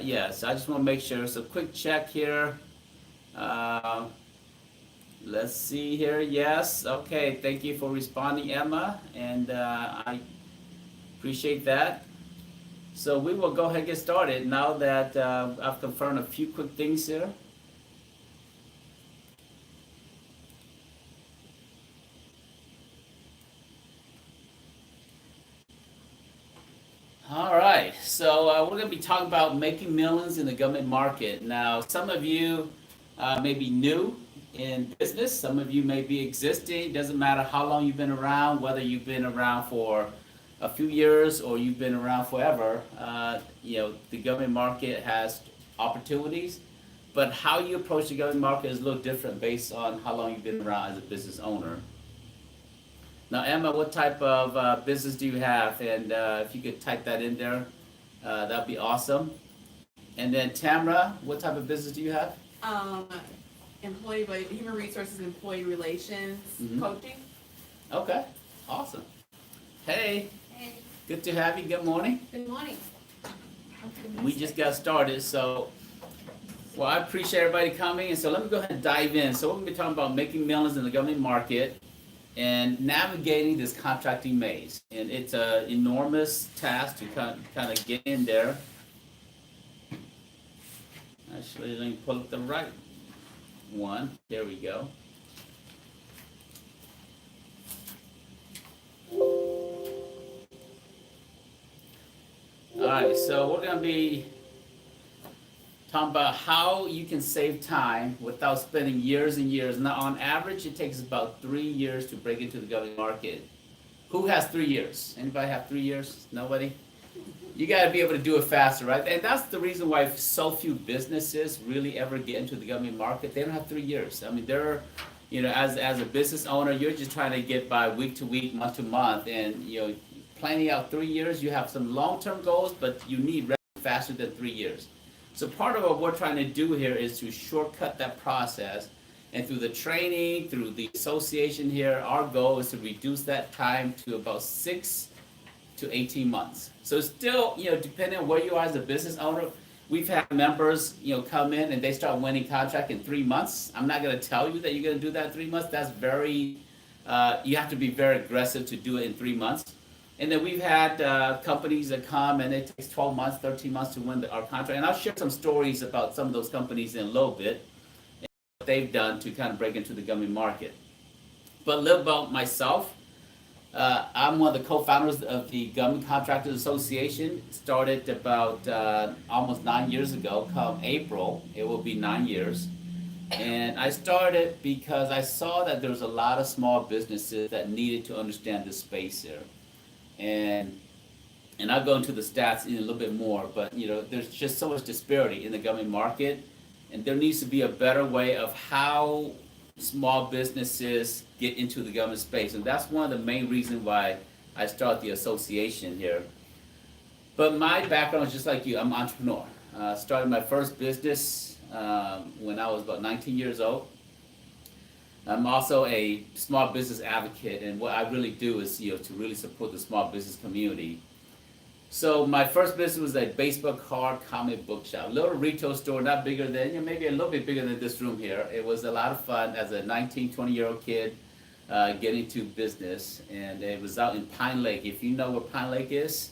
Yes, I just want to make sure. So quick check here. Uh, let's see here. Yes, okay. Thank you for responding, Emma, and I appreciate that. So we will go ahead and get started now that I've confirmed a few quick things here. All right, so we're going to be talking about making millions in the government market. Now, some of you may be new in business, some of you may be existing. It doesn't matter how long you've been around, whether you've been around for a few years or you've been around forever. The government market has opportunities, but how you approach the government market is a little different based on how long you've been around as a business owner. Now, Emma, what type of business do you have? And if you could type that in there, that'd be awesome. And then Tamara, what type of business do you have? Human resources, employee relations, coaching. Okay, awesome. Hey, Hey, good to have you. Good morning. good morning. We just got started, so I appreciate everybody coming. And so let me go ahead and dive in. So we're going to be talking about making millions in the government market and navigating this contracting maze. And it's an enormous task to kind of get in there. Actually, let me pull up the right one. There we go. All right, so we're going to be talking about how you can save time without spending years and years. Now, on average, it takes about 3 years to break into the government market. Who has 3 years? Anybody have 3 years? Nobody? You got to be able to do it faster, right? And that's the reason why so few businesses really ever get into the government market. They don't have 3 years. I mean, they're, as a business owner, you're just trying to get by week to week, month to month, and planning out 3 years. You have some long-term goals, but you need revenue faster than 3 years. So part of what we're trying to do here is to shortcut that process, and through the training, through the association here, our goal is to reduce that time to about 6 to 18 months. So still, depending on where you are as a business owner, we've had members, come in and they start winning contract in 3 months. I'm not going to tell you that you're going to do that in 3 months. That's very, you have to be very aggressive to do it in 3 months. And then we've had companies that come and it takes 12 months, 13 months to win our contract. And I'll share some stories about some of those companies in a little bit and what they've done to kind of break into the government market. But a little about myself. I'm one of the co-founders of the Government Contractors Association. Started about almost 9 years ago. Come April, it will be 9 years. And I started because I saw that there was a lot of small businesses that needed to understand this space here. And I'll go into the stats in a little bit more, but there's just so much disparity in the government market, and there needs to be a better way of how small businesses get into the government space, and that's one of the main reasons why I started the association here. But my background is just like you. I'm an entrepreneur. Started my first business when I was about 19 years old. I'm also a small business advocate, and what I really do is, to really support the small business community. So my first business was a baseball card comic book shop, a little retail store, not bigger than, maybe a little bit bigger than this room here. It was a lot of fun as a 19, 20-year-old kid getting to business, and it was out in Pine Lake. If you know where Pine Lake is,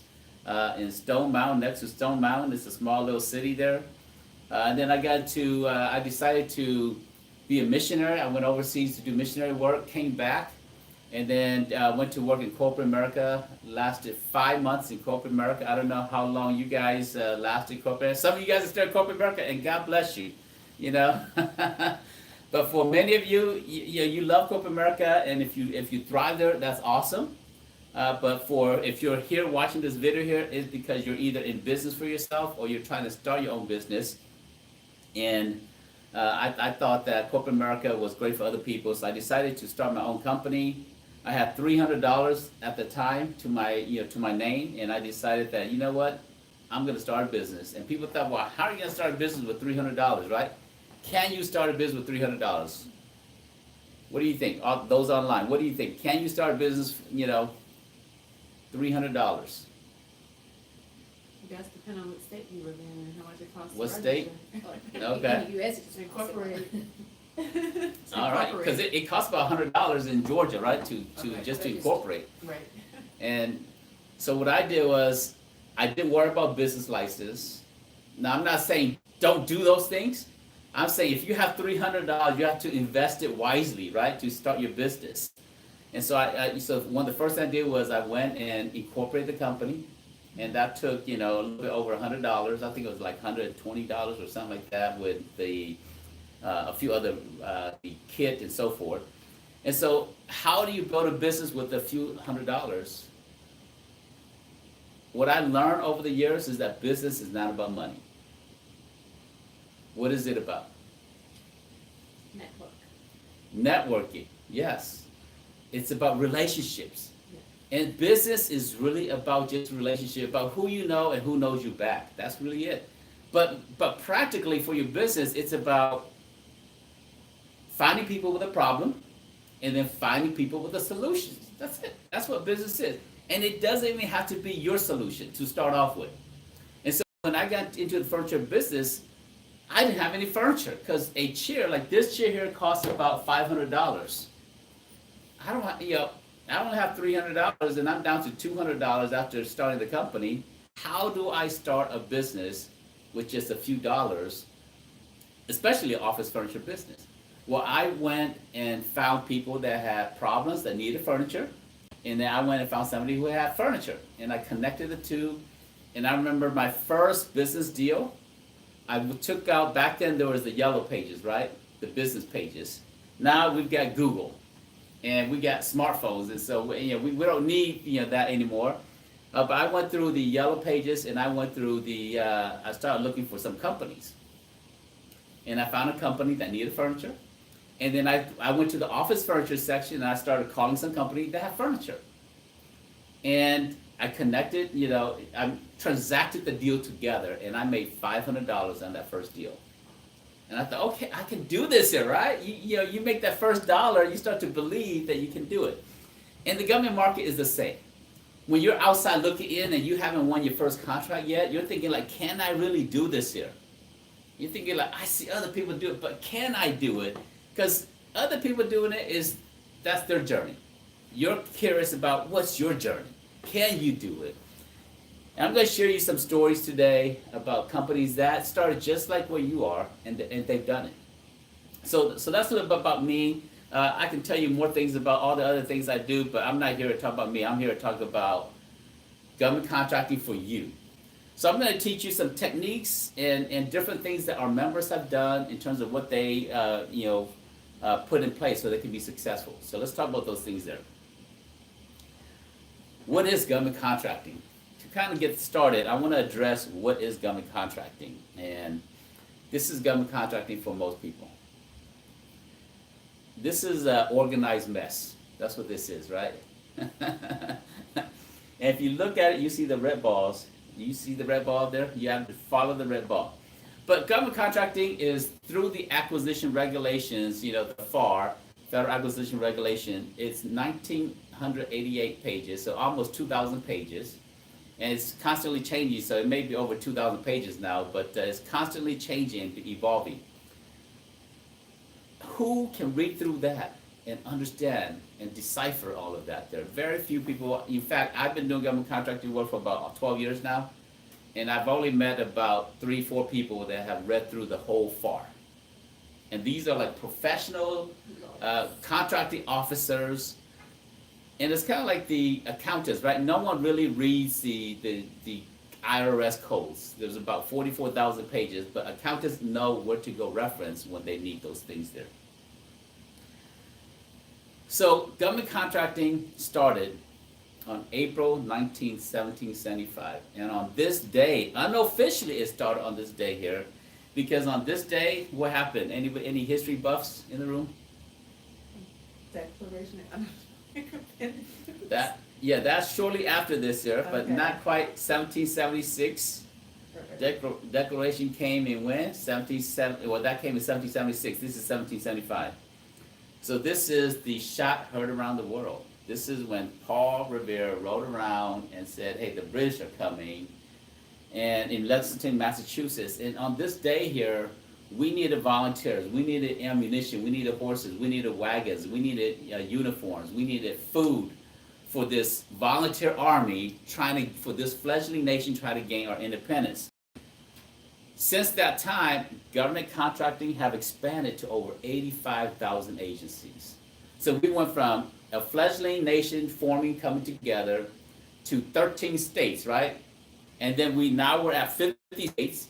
in Stone Mountain, next to Stone Mountain, it's a small little city there. And then I decided to be a missionary. I went overseas to do missionary work, came back, and then went to work in corporate America. Lasted 5 months in corporate America. I don't know how long you guys lasted in corporate. Some of you guys are still in corporate America, and God bless you, But for many of you, you love corporate America, and if you thrive there, that's awesome. But if you're here watching this video here, it's because you're either in business for yourself or you're trying to start your own business. And I thought that corporate America was great for other people, so I decided to start my own company. I had $300 at the time to my name, and I decided that, you know what, I'm going to start a business. And people thought, well, how are you going to start a business with $300, right? Can you start a business with $300? What do you think? Those online, what do you think? Can you start a business, $300? I guess depending on what state you live in and how much it costs. What to state? register. Okay. In the US, it's To incorporate. incorporated. All right, because it costs about $100 in Georgia, right, to Okay. just to incorporate. Right. And so what I did was, I didn't worry about business license. Now, I'm not saying don't do those things. I'm saying if you have $300, you have to invest it wisely, right, to start your business. And so so one of the first thing I did was I went and incorporated the company, and that took, a little bit over $100. I think it was like $120 or something like that with the a few other the kit and so forth. And so, how do you build a business with a few $100s? What I learned over the years is that business is not about money. What is it about? Network. Networking, yes. It's about relationships. And business is really about just relationship, about who you know and who knows you back. That's really it. But practically for your business, it's about finding people with a problem and then finding people with a solution. That's it. That's what business is. And it doesn't even have to be your solution to start off with. And so when I got into the furniture business, I didn't have any furniture because a chair like this chair here costs about $500. I don't have, I only have $300 and I'm down to $200 after starting the company. How do I start a business with just a few dollars, especially an office furniture business? Well, I went and found people that had problems that needed furniture, and then I went and found somebody who had furniture, and I connected the two. And I remember my first business deal, I took out, back then there was the yellow pages, right? The business pages. Now we've got Google. And we got smartphones, and so we don't need that anymore. But I went through the yellow pages, and I went through the. I started looking for some companies, and I found a company that needed furniture. And then I went to the office furniture section, and I started calling some companies that have furniture. And I connected, I transacted the deal together, and I made $500 on that first deal. And I thought, okay, I can do this here, right? You make that first dollar, you start to believe that you can do it. And the government market is the same. When you're outside looking in and you haven't won your first contract yet, you're thinking like, can I really do this here? You're thinking like, I see other people do it, but can I do it? Because other people doing it that's their journey. You're curious about what's your journey. Can you do it? And I'm going to share you some stories today about companies that started just like where you are, and they've done it. So that's a little bit about me. I can tell you more things about all the other things I do, but I'm not here to talk about me. I'm here to talk about government contracting for you. So I'm going to teach you some techniques and different things that our members have done in terms of what they put in place so they can be successful. So let's talk about those things there. What is government contracting? To kind of get started, I want to address what is government contracting. And this is government contracting for most people. This is an organized mess. That's what this is, right? And if you look at it, you see the red balls. You see the red ball there? You have to follow the red ball. But government contracting is through the acquisition regulations, the FAR, Federal Acquisition Regulation. It's 1,988 pages, so almost 2,000 pages. And it's constantly changing, so it may be over 2,000 pages now, but it's constantly changing and evolving. Who can read through that and understand and decipher all of that? There are very few people. In fact, I've been doing government contracting work for about 12 years now, and I've only met about 3-4 people that have read through the whole FAR. And these are like professional contracting officers. And it's kind of like the accountants, right? No one really reads the IRS codes. There's about 44,000 pages, but accountants know where to go reference when they need those things there. So government contracting started on April 19, 1775. And on this day, unofficially it started on this day here, because on this day, what happened? Any history buffs in the room? Declaration. That's shortly after this year, but Okay. not quite. 1776. Declaration came in when? That came in 1776. This is 1775. So this is the shot heard around the world. This is when Paul Revere rode around and said, hey, the British are coming. and in Lexington, Massachusetts. And on this day here, we needed volunteers, we needed ammunition, we needed horses, we needed wagons, we needed uniforms, we needed food for this volunteer army for this fledgling nation trying to gain our independence. Since that time, government contracting have expanded to over 85,000 agencies. So we went from a fledgling nation coming together to 13 states, right? And then we're at 50 states.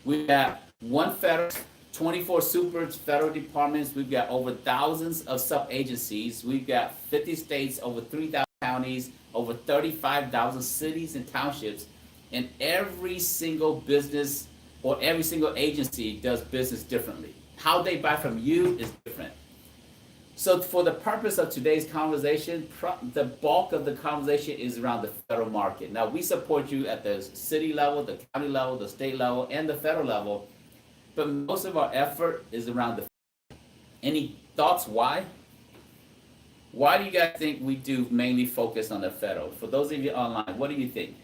We have one federal, 24 super federal departments. We've got over thousands of sub-agencies. We've got 50 states, over 3,000 counties, over 35,000 cities and townships. And every single business or every single agency does business differently. How they buy from you is different. So for the purpose of today's conversation, the bulk of the conversation is around the federal market. Now, we support you at the city level, the county level, the state level, and the federal level, but most of our effort is around the federal. Any thoughts why? Why do you guys think we do mainly focus on the federal? For those of you online, what do you think?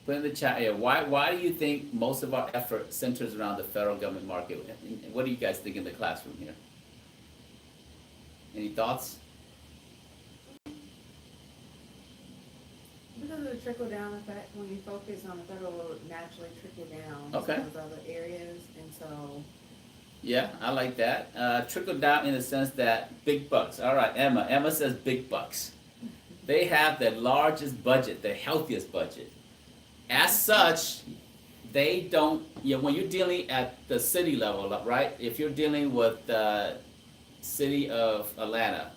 Put in the chat here. Why do you think most of our effort centers around the federal government market? What do you guys think in the classroom here? Any thoughts? Because of the trickle down effect, when you focus on the federal, it will naturally trickle down Okay. to those other areas, and so. Yeah, I like that. Trickle down in the sense that big bucks. All right, Emma. Emma says big bucks. They have the largest budget, the healthiest budget. As such, they don't, when you're dealing at the city level, right? If you're dealing with the city of Atlanta,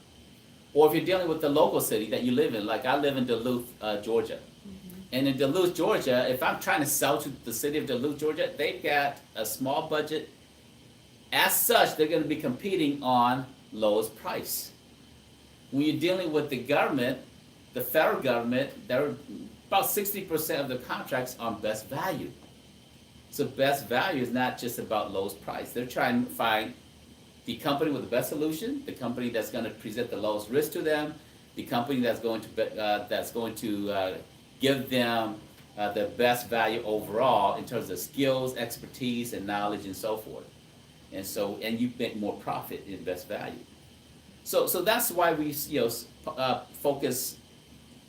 or if you're dealing with the local city that you live in, like I live in Duluth, Georgia. Mm-hmm. And in Duluth, Georgia, if I'm trying to sell to the city of Duluth, Georgia, they've got a small budget. As such, they're going to be competing on lowest price. When you're dealing with the government, the federal government, they're about 60% of the contracts on best value. So best value is not just about lowest price. They're trying to find the company with the best solution, the company that's going to present the lowest risk to them, the company that's going to give them the best value overall in terms of skills, expertise, and knowledge, and so forth. And you make more profit in best value. So that's why we focus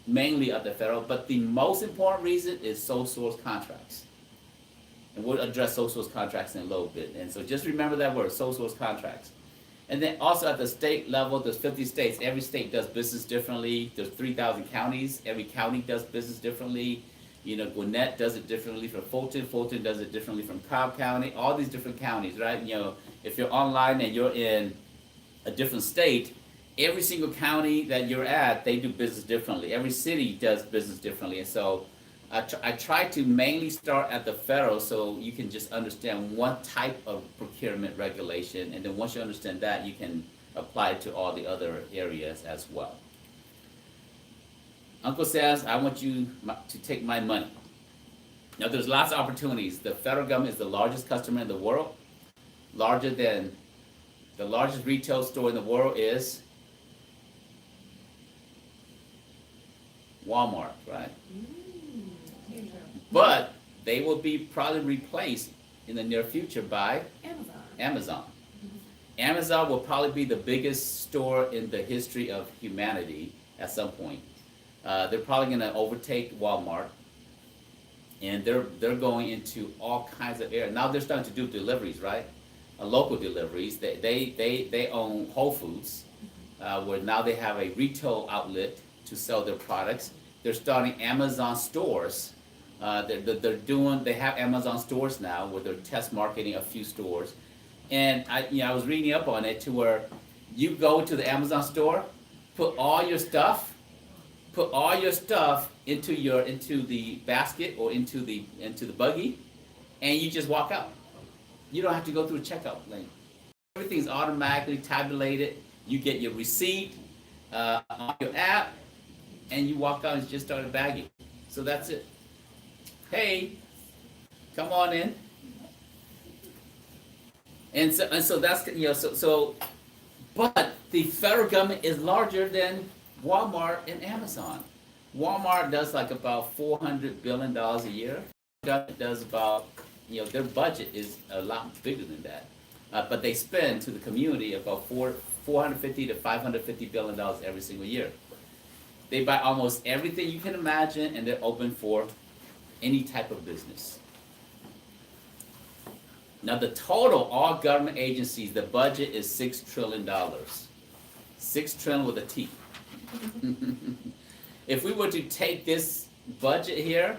mainly at the federal, but the most important reason is sole source contracts. And we'll address sole source contracts in a little bit. And so just remember that word, sole source contracts. And then also at the state level, there's 50 states. Every state does business differently. There's 3,000 counties. Every county does business differently. Gwinnett does it differently from Fulton. Fulton does it differently from Cobb County. All these different counties, right? If you're online and you're in a different state, every single county that you're at, they do business differently. Every city does business differently. And so I try to mainly start at the federal so you can just understand one type of procurement regulation. And then once you understand that, you can apply it to all the other areas as well. Uncle says, I want you to take my money. Now, there's lots of opportunities. The federal government is the largest customer in the world. Larger than the largest retail store in the world is Walmart, right? But they will be probably replaced in the near future by Amazon. Amazon will probably be the biggest store in the history of humanity at some point. They're probably going to overtake Walmart, and they're going into all kinds of areas. Now they're starting to do deliveries, right? Local deliveries. They own Whole Foods, where now they have a retail outlet to sell their products. They're starting Amazon stores. They have Amazon stores now where they're test marketing a few stores. And I was reading up on it to where you go to the Amazon store, put all your stuff into the basket or into the buggy, and you just walk out. You don't have to go through a checkout lane. Everything's automatically tabulated. You get your receipt on your app, and you walk out and just start bagging. So that's it. Hey, come on in. And so that's but the federal government is larger than Walmart and Amazon. Walmart does like about $400 billion a year. Government does about, their budget is a lot bigger than that. But they spend to the community about $450 to $550 billion every single year. They buy almost everything you can imagine, and they're open for any type of business. Now the total, all government agencies, the budget is $6 trillion. $6 trillion with a T. If we were to take this budget here,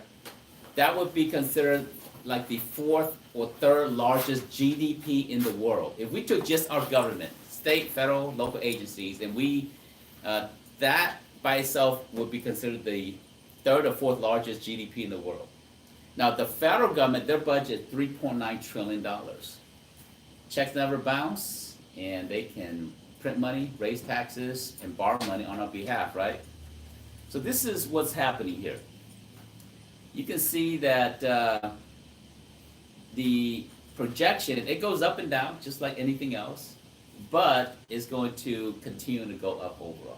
that would be considered like the fourth or third largest GDP in the world. If we took just our government, state, federal, local agencies, and that by itself would be considered the third or fourth largest GDP in the world. Now the federal government, their budget is $3.9 trillion. Checks never bounce, and they can print money, raise taxes, and borrow money on our behalf, right? So this is what's happening here. You can see that the projection, it goes up and down just like anything else, but it's going to continue to go up overall.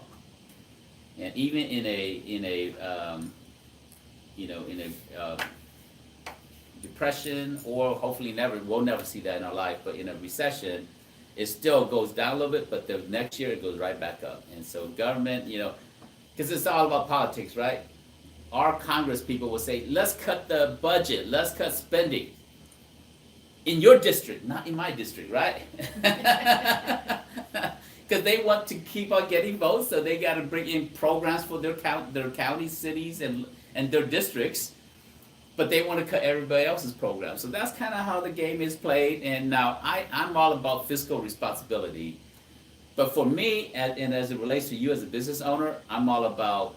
And even in a depression, or hopefully we'll never see that in our life, but in a recession, it still goes down a little bit, but the next year it goes right back up. And so government, because it's all about politics, right? Our Congress people will say, let's cut the budget, let's cut spending. In your district, not in my district, right? Because they want to keep on getting votes, so they got to bring in programs for their counties, cities, and their districts. But they want to cut everybody else's program. So that's kind of how the game is played. And now I'm all about fiscal responsibility. But for me, and as it relates to you as a business owner, I'm all about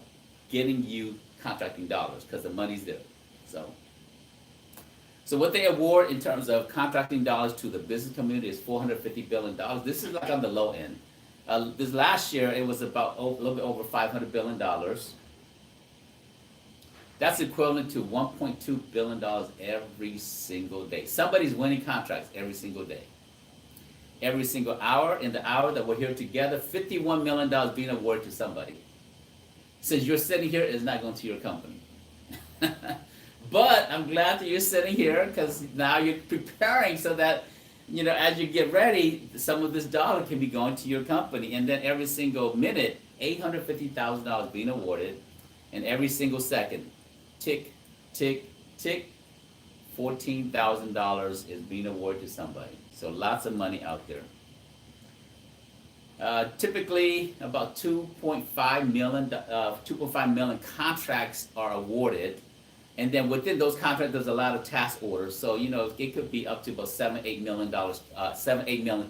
getting you contracting dollars because the money's there. So what they award in terms of contracting dollars to the business community is $450 billion. This is like on the low end. This last year, it was about a little bit over $500 billion. That's equivalent to $1.2 billion every single day. Somebody's winning contracts every single day. Every single hour, in the hour that we're here together, $51 million being awarded to somebody. Since you're sitting here, it's not going to your company. But I'm glad that you're sitting here because now you're preparing so that, as you get ready, some of this dollar can be going to your company. And then every single minute, $850,000 being awarded, and every single second, tick, tick, tick, $14,000 is being awarded to somebody. So lots of money out there. Typically, about 2.5 million contracts are awarded. And then within those contracts, there's a lot of task orders. So, it could be up to about $7-8 million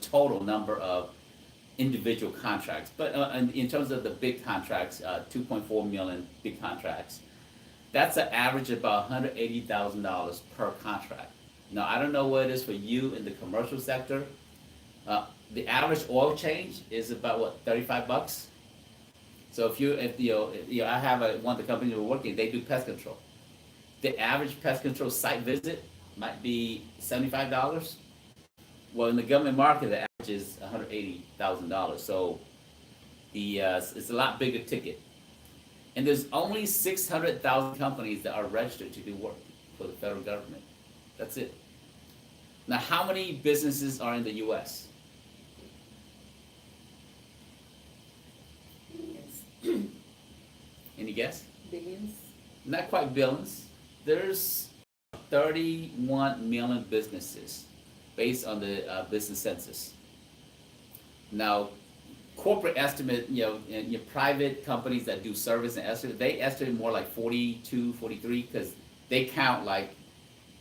total number of individual contracts. But in terms of the big contracts, 2.4 million big contracts, that's an average of about $180,000 per contract. Now, I don't know what it is for you in the commercial sector. The average oil change is about, $35? So I have one of the companies we're working, they do pest control. The average pest control site visit might be $75. Well, in the government market, the average is $180,000. So it's a lot bigger ticket. And there's only 600,000 companies that are registered to do work for the federal government. That's it. Now, how many businesses are in the U.S.? Any guess? Billions. Not quite billions. There's 31 million businesses based on the business census. Now, corporate estimate, your private companies that do service and estimate, they estimate more like 42, 43, because they count like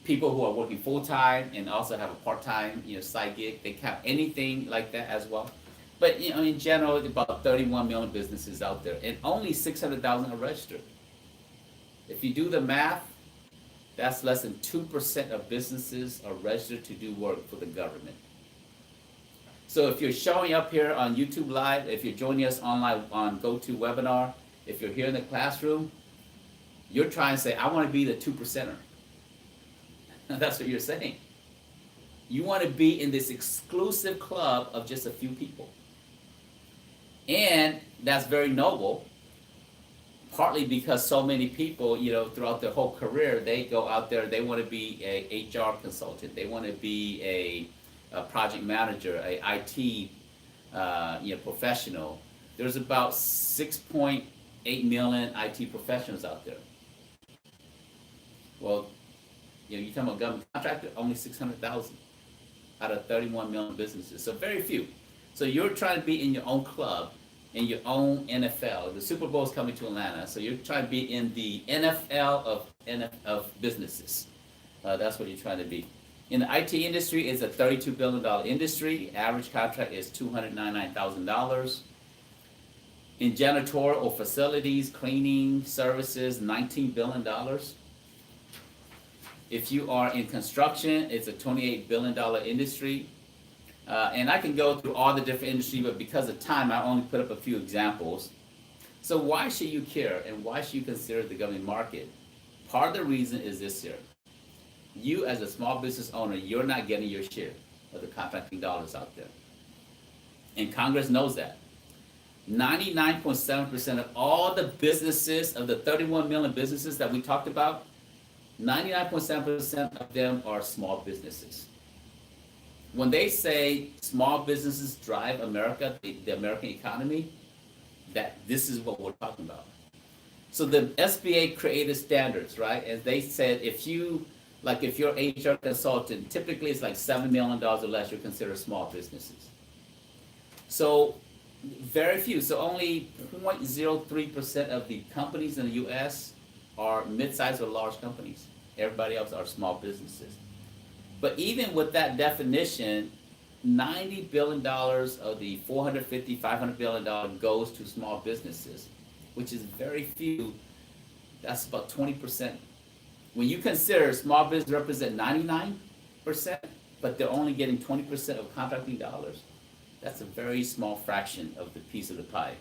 people who are working full-time and also have a part-time, side gig. They count anything like that as well. But, in general, about 31 million businesses out there, and only 600,000 are registered. If you do the math, that's less than 2% of businesses are registered to do work for the government. So if you're showing up here on YouTube Live, if you're joining us online on GOV'T webinar, if you're here in the classroom, you're trying to say, I want to be the 2%er. That's what you're saying. You want to be in this exclusive club of just a few people. And that's very noble, partly because so many people, throughout their whole career, they go out there, they want to be a HR consultant, they want to be a project manager, a IT, professional. There's about 6.8 million IT professionals out there. Well, you're talking about government contractor, only 600,000 out of 31 million businesses, so very few. So you're trying to be in your own club, in your own NFL. The Super Bowl is coming to Atlanta, so you're trying to be in the NFL of businesses. That's what you're trying to be. In the IT industry, it's a $32 billion industry. Average contract is $299,000. In janitorial or facilities, cleaning services, $19 billion. If you are in construction, it's a $28 billion industry. And I can go through all the different industries, but because of time, I only put up a few examples. So why should you care, and why should you consider the government market? Part of the reason is this here. You as a small business owner, you're not getting your share of the contracting dollars out there. And Congress knows that. 99.7% of all the businesses, of the 31 million businesses that we talked about, 99.7% of them are small businesses. When they say small businesses drive America, the American economy, that this is what we're talking about. So the SBA created standards, right? And they said if you're HR consultant, typically it's like $7 million or less, you're considered small businesses. So very few, so only 0.03% of the companies in the US are mid-sized or large companies. Everybody else are small businesses. But even with that definition, $90 billion of the $450, $500 billion goes to small businesses, which is very few. That's about 20%. When you consider small business represent 99%, but they're only getting 20% of contracting dollars, that's a very small fraction of the piece of the pie.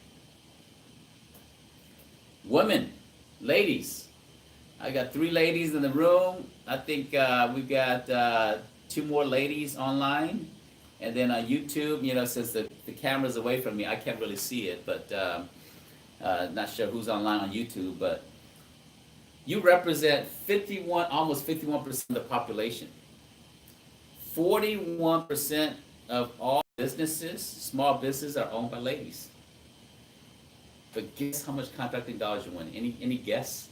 Women, ladies, I got 3 ladies in the room. I think we've got 2 more ladies online. And then on YouTube, since the camera's away from me, I can't really see it, but not sure who's online on YouTube, but you represent almost 51% of the population. 41% of all businesses, small businesses, are owned by ladies. But guess how much contracting dollars you win? Any guess?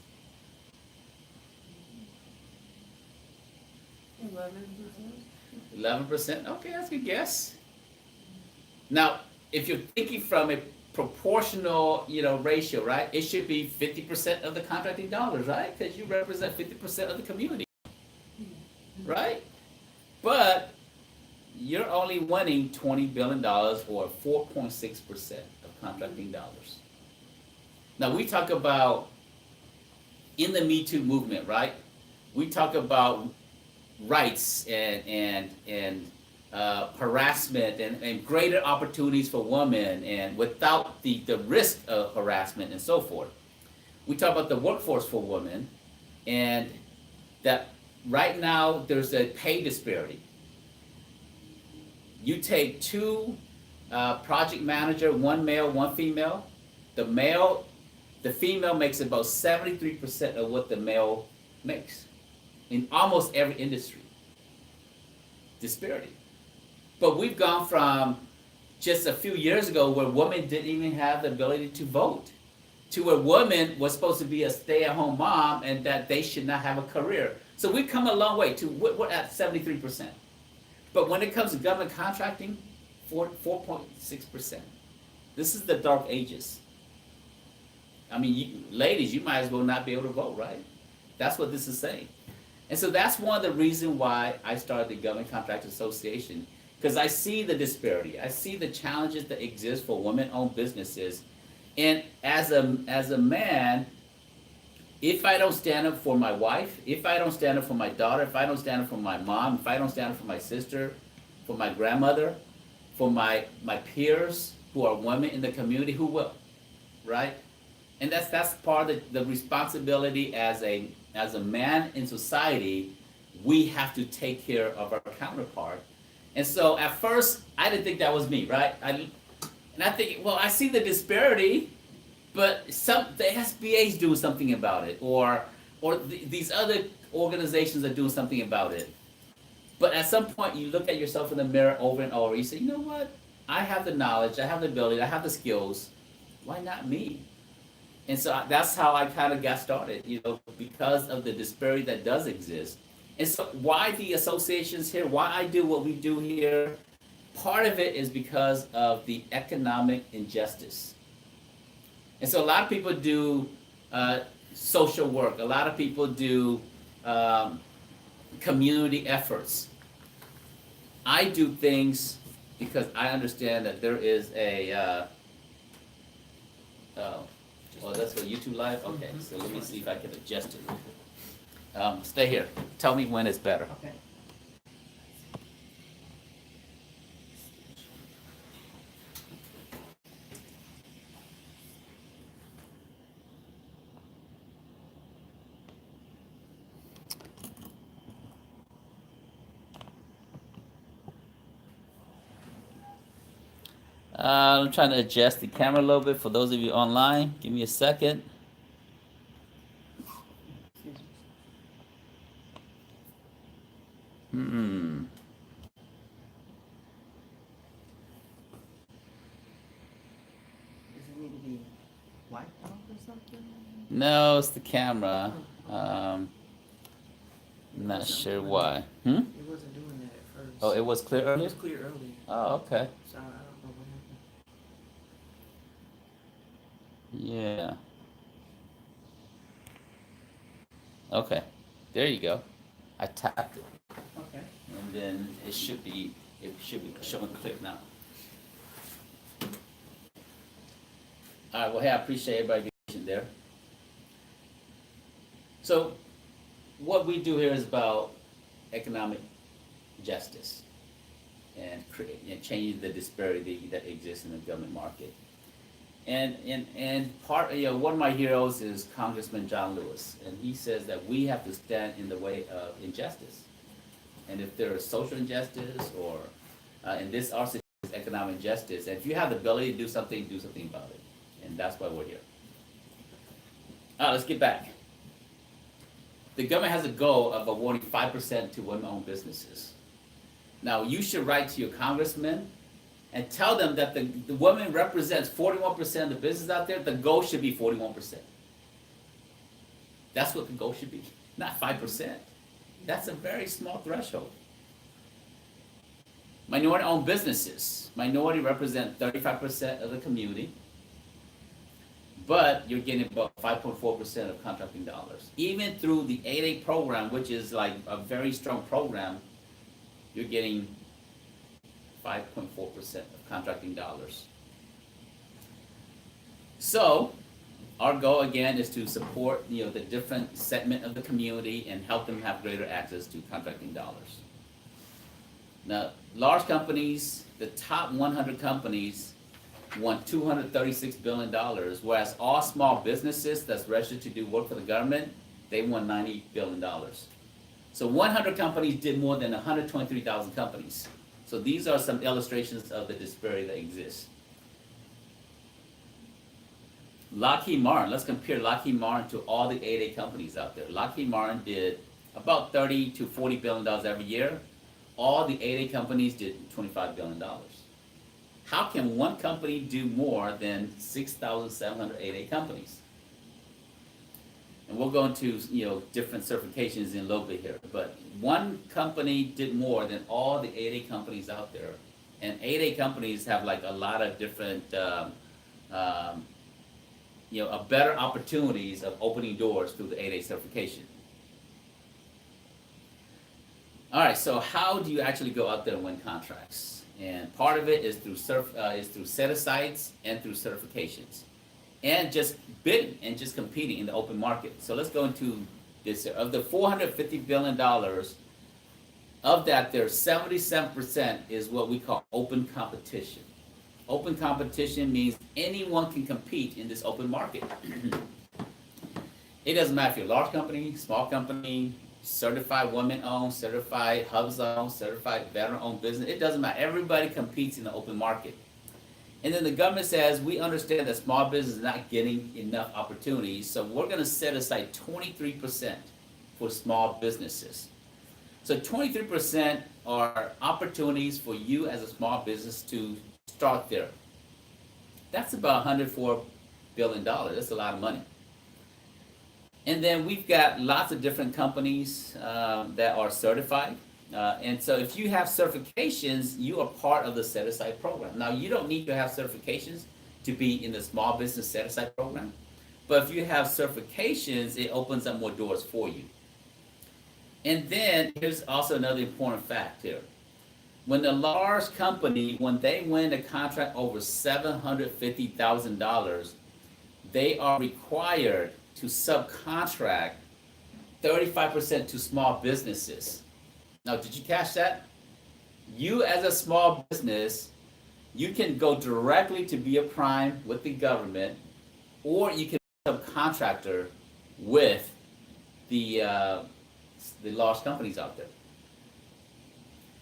11%? Okay, that's a good guess. Now, if you're thinking from a proportional, ratio, right? It should be 50% of the contracting dollars, right? Because you represent 50% of the community, right? But you're only winning $20 billion or 4.6% of contracting dollars. Now, we talk about, in the Me Too movement, right? We talk about rights and harassment and greater opportunities for women and without the risk of harassment and so forth. We talk about the workforce for women, and that right now there's a pay disparity. You take 2 project manager, 1 male, 1 female. The female makes about 73% of what the male makes in almost every industry. Disparity. But we've gone from just a few years ago where women didn't even have the ability to vote, to where women was supposed to be a stay-at-home mom and that they should not have a career. So we've come a long way to, we're at 73%. But when it comes to government contracting, 4.6%. This is the dark ages. I mean, ladies, you might as well not be able to vote, right? That's what this is saying. And so that's one of the reasons why I started the Government Contractors Association, because I see the disparity. I see the challenges that exist for women-owned businesses. And as a man, if I don't stand up for my wife, if I don't stand up for my daughter, if I don't stand up for my mom, if I don't stand up for my sister, for my grandmother, for my peers who are women in the community, who will, right? And that's part of the responsibility as a man in society. We have to take care of our counterpart. And so at first, I didn't think that was me, right? And I think, well, I see the disparity, But the SBA is doing something about it, or these other organizations are doing something about it. But at some point, you look at yourself in the mirror over and over. You say, you know what? I have the knowledge, I have the ability, I have the skills. Why not me? And so that's how I kind of got started, because of the disparity that does exist. And so why the associations here, why I do what we do here, part of it is because of the economic injustice. And so a lot of people do social work, a lot of people do community efforts. I do things because I understand that there is that's for YouTube Live? Okay, so let me see if I can adjust it. Stay here. Tell me when it's better. Okay. I'm trying to adjust the camera a little bit for those of you online. Give me a second. Hmm. Does it need to be wiped off or something? No, it's the camera. Not sure why. It wasn't doing that at first. Oh, it was clear It earlier? was clear earlier, Oh, okay. so I don't know what happened. Yeah. Okay. There you go. I tapped it. Okay. And then it should be showing clear now. All right, well, hey, I appreciate everybody being patient there. So, what we do here is about economic justice and changing the disparity that exists in the government market. And part, one of my heroes is Congressman John Lewis, and he says that we have to stand in the way of injustice. And if there is social injustice, or in this our situation is economic injustice, and if you have the ability to do something about it. And that's why we're here. All right, let's get back. The government has a goal of awarding 5% to women-owned businesses. Now, you should write to your congressman and tell them that the woman represents 41% of the business out there. The goal should be 41%. That's what the goal should be, not 5%. That's a very small threshold. Minority-owned businesses. Minority represent 35% of the community, but you're getting about 5.4% of contracting dollars. Even through the 8A program, which is like a very strong program, you're getting 5.4% of contracting dollars. So, our goal again is to support the different segment of the community and help them have greater access to contracting dollars. Now, large companies, the top 100 companies won $236 billion, whereas all small businesses that's registered to do work for the government, they won $90 billion. So 100 companies did more than 123,000 companies. So these are some illustrations of the disparity that exists. Lockheed Martin, let's compare Lockheed Martin to all the 8A companies out there. Lockheed Martin did about $30 to $40 billion every year. All the 8A companies did $25 billion. How can one company do more than 6,700 8A companies? And we'll go into different certifications in a little bit here. But one company did more than all the 8A companies out there. And 8A companies have like a lot of different, better opportunities of opening doors through the 8A certification. All right, so how do you actually go out there and win contracts? And part of it is through set-asides and through certifications, and just bidding and just competing in the open market. So let's go into this. Of the $450 billion, of that, there's 77% is what we call open competition. Open competition means anyone can compete in this open market. It doesn't matter if you're a large company, small company, certified women-owned, certified HUBZONE, certified veteran-owned business. It doesn't matter. Everybody competes in the open market. And then the government says, we understand that small business is not getting enough opportunities, so we're gonna set aside 23% for small businesses. So 23% are opportunities for you as a small business to start there. That's about $104 billion, that's a lot of money. And then we've got lots of different companies that are certified. And so if you have certifications, you are part of the set-aside program. Now, you don't need to have certifications to be in the small business set-aside program. But if you have certifications, it opens up more doors for you. And then here's also another important fact here. When a large company, when they win a contract over $750,000, they are required to subcontract 35% to small businesses. Now, did you catch that? You as a small business, you can go directly to be a prime with the government, or you can be a subcontractor with the large companies out there.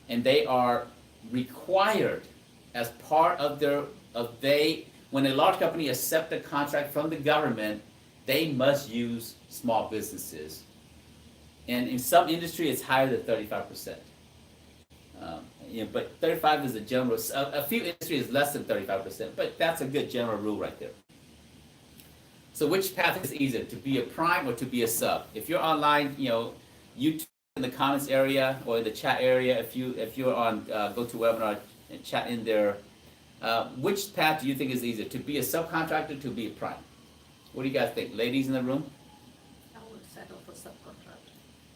And they are required as part of when a large company accepts a contract from the government, they must use small businesses. And in some industry, it's higher than 35%. But 35 is a general. A few industries is less than 35%, but that's a good general rule right there. So which path is easier, to be a prime or to be a sub? If you're online, YouTube in the comments area or in the chat area, if you're on GoToWebinar and chat in there, which path do you think is easier, to be a subcontractor, to be a prime? What do you guys think, ladies in the room? I would settle for subcontract.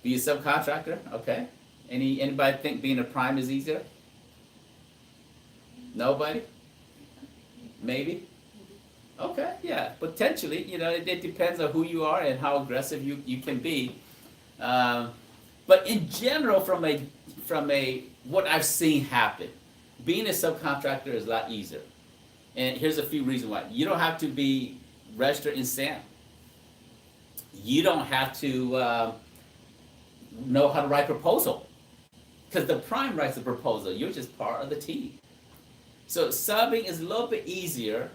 Be a subcontractor, okay. Anybody think being a prime is easier? Nobody? Maybe? Okay, yeah, potentially, it depends on who you are and how aggressive you can be. But in general, from what I've seen happen, being a subcontractor is a lot easier. And here's a few reasons why. You don't have to be registered in SAM. You don't have to know how to write proposal, because the prime writes the proposal. You're just part of the team. So subbing is a little bit easier,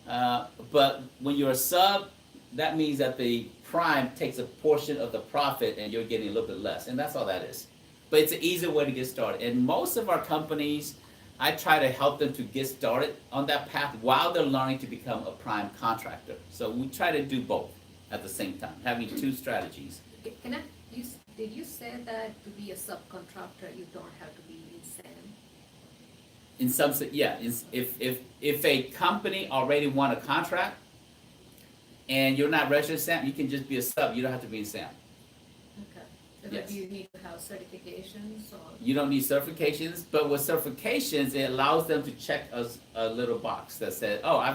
but when you're a sub, that means that the prime takes a portion of the profit and you're getting a little bit less, and that's all that is. But it's an easier way to get started. And most of our companies, I try to help them to get started on that path while they're learning to become a prime contractor. So we try to do both at the same time, having two strategies. Did you say that to be a subcontractor, you don't have to be in SAM? In some, yeah. If a company already won a contract and you're not registered in SAM, you can just be a sub. You don't have to be in SAM. Okay. So Yes. do you need to have certifications or? You don't need certifications, but with certifications, it allows them to check a little box that says, oh, I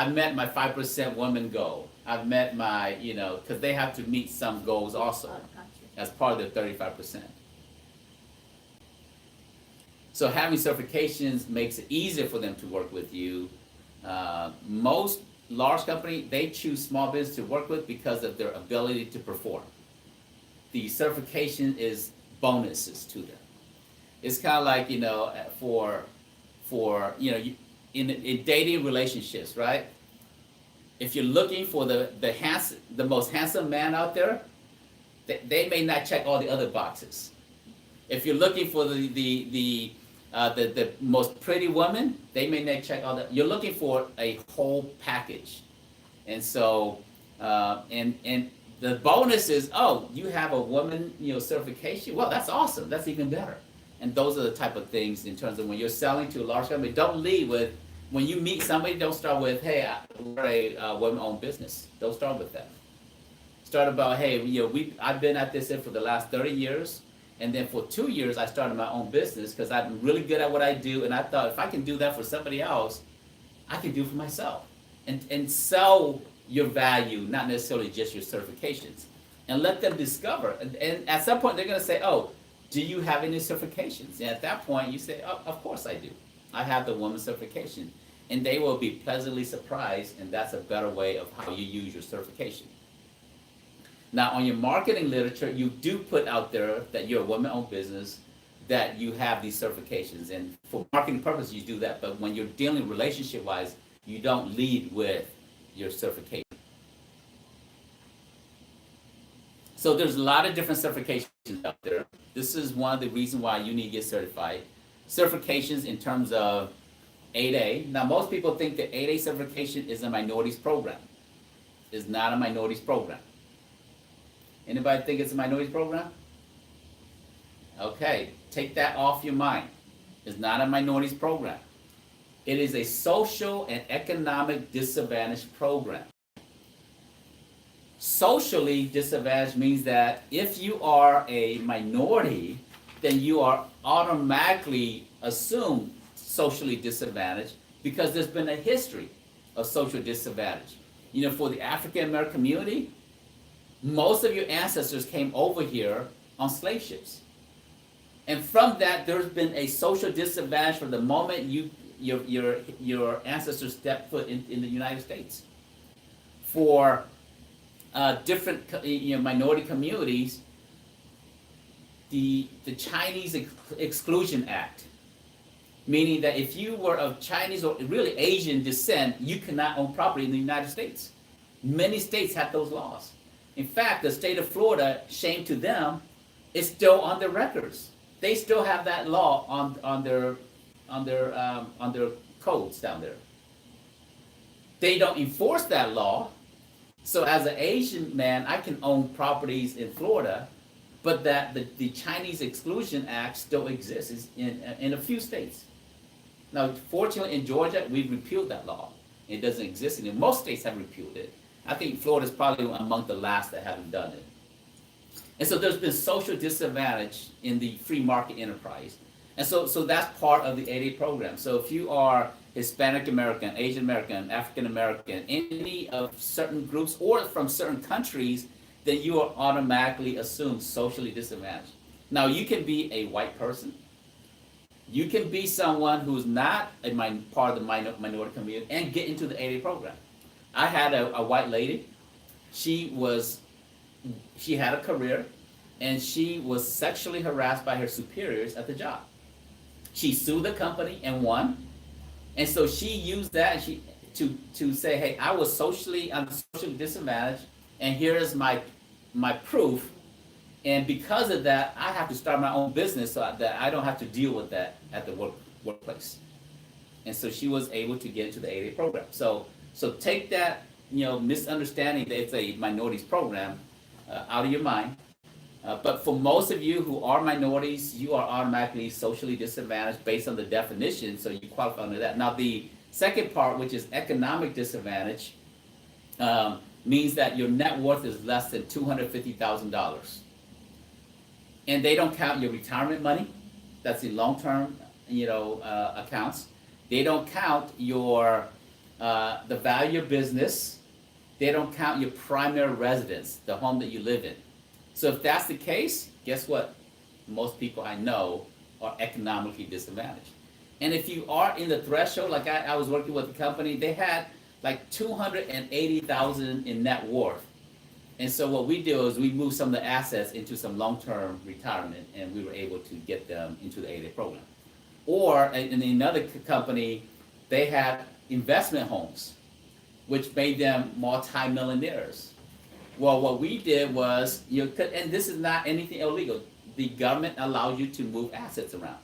met my 5% woman goal. I've met my, because they have to meet some goals also Oh, gotcha. as part of their 35%. So having certifications makes it easier for them to work with you. Most large companies, they choose small business to work with because of their ability to perform. The certification is bonuses to them. It's kind of like, in dating relationships, right? If you're looking for the most handsome man out there, they may not check all the other boxes. If you're looking for the most pretty woman, they may not check all that. You're looking for a whole package, and so and the bonus is, oh, you have a woman certification. Well, that's awesome. That's even better. And those are the type of things in terms of when you're selling to a large company. Don't lead with, when you meet somebody, don't start with, hey, we're a women-owned business. Don't start with that. Start about, hey, I've been at this for the last 30 years. And then for 2 years, I started my own business because I'm really good at what I do. And I thought, if I can do that for somebody else, I can do it for myself. And sell your value, not necessarily just your certifications. And let them discover. And at some point, they're going to say, oh, do you have any certifications? And at that point, you say, oh, of course I do. I have the woman's certification. And they will be pleasantly surprised, and that's a better way of how you use your certification. Now, on your marketing literature, you do put out there that you're a woman-owned business, that you have these certifications. And for marketing purposes, you do that. But when you're dealing relationship-wise, you don't lead with your certification. So there's a lot of different certifications out there. This is one of the reasons why you need to get certified. Certifications in terms of 8A. Now, most people think that 8A certification is a minorities program. It's not a minorities program. Anybody think it's a minorities program? Okay, take that off your mind. It's not a minorities program. It is a social and economic disadvantaged program. Socially disadvantaged means that if you are a minority, then you are automatically assumed socially disadvantaged because there's been a history of social disadvantage. You know, for the African American community, most of your ancestors came over here on slave ships. And from that, there's been a social disadvantage from the moment your ancestors stepped foot in the United States. For different minority communities, the Chinese Exclusion Act, meaning that if you were of Chinese or really Asian descent, you cannot own property in the United States. Many states have those laws. In fact, the state of Florida, shame to them, is still on their records. They still have that law on their codes down there. They don't enforce that law. So as an Asian man, I can own properties in Florida, but that the Chinese Exclusion Act still exists in a few states. Now, fortunately, in Georgia, we've repealed that law. It doesn't exist anymore. Most states have repealed it. I think Florida's probably among the last that haven't done it. And so there's been social disadvantage in the free market enterprise. And so that's part of the 8A program. So if you are Hispanic American, Asian American, African American, any of certain groups or from certain countries, then you are automatically assumed socially disadvantaged. Now, you can be a white person. You can be someone who's not part of the minority community and get into the 8A program. I had a white lady. She had a career, and she was sexually harassed by her superiors at the job. She sued the company and won, and so she used that to say, hey, I'm socially disadvantaged, and here is my proof, and because of that, I have to start my own business so that I don't have to deal with that at the workplace. And so she was able to get into the 8A program. So take that misunderstanding that it's a minorities program out of your mind. But for most of you who are minorities, you are automatically socially disadvantaged based on the definition, so you qualify under that. Now, the second part, which is economic disadvantage, means that your net worth is less than $250,000. And they don't count your retirement money. That's the long-term, accounts. They don't count your the value of your business. They don't count your primary residence, the home that you live in. So if that's the case, guess what? Most people I know are economically disadvantaged. And if you are in the threshold, like I was working with a company, they had like $280,000 in net worth. And so what we do is we move some of the assets into some long-term retirement, and we were able to get them into the 8A program. Or in another company, they had investment homes, which made them multi-millionaires. Well, what we did was, and this is not anything illegal, the government allows you to move assets around.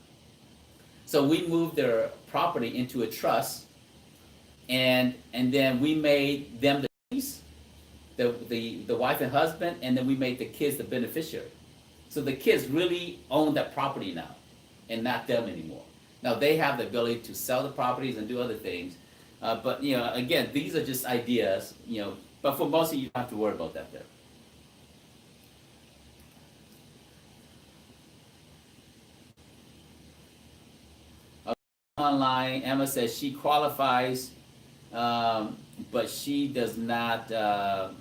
So we moved their property into a trust, and then we made them the lease, the wife and husband, and then we made the kids the beneficiary. So the kids really own that property now, and not them anymore. Now they have the ability to sell the properties and do other things, but again, these are just ideas, but for most of you, you don't have to worry about that there. Online, Emma says she qualifies, but she does not,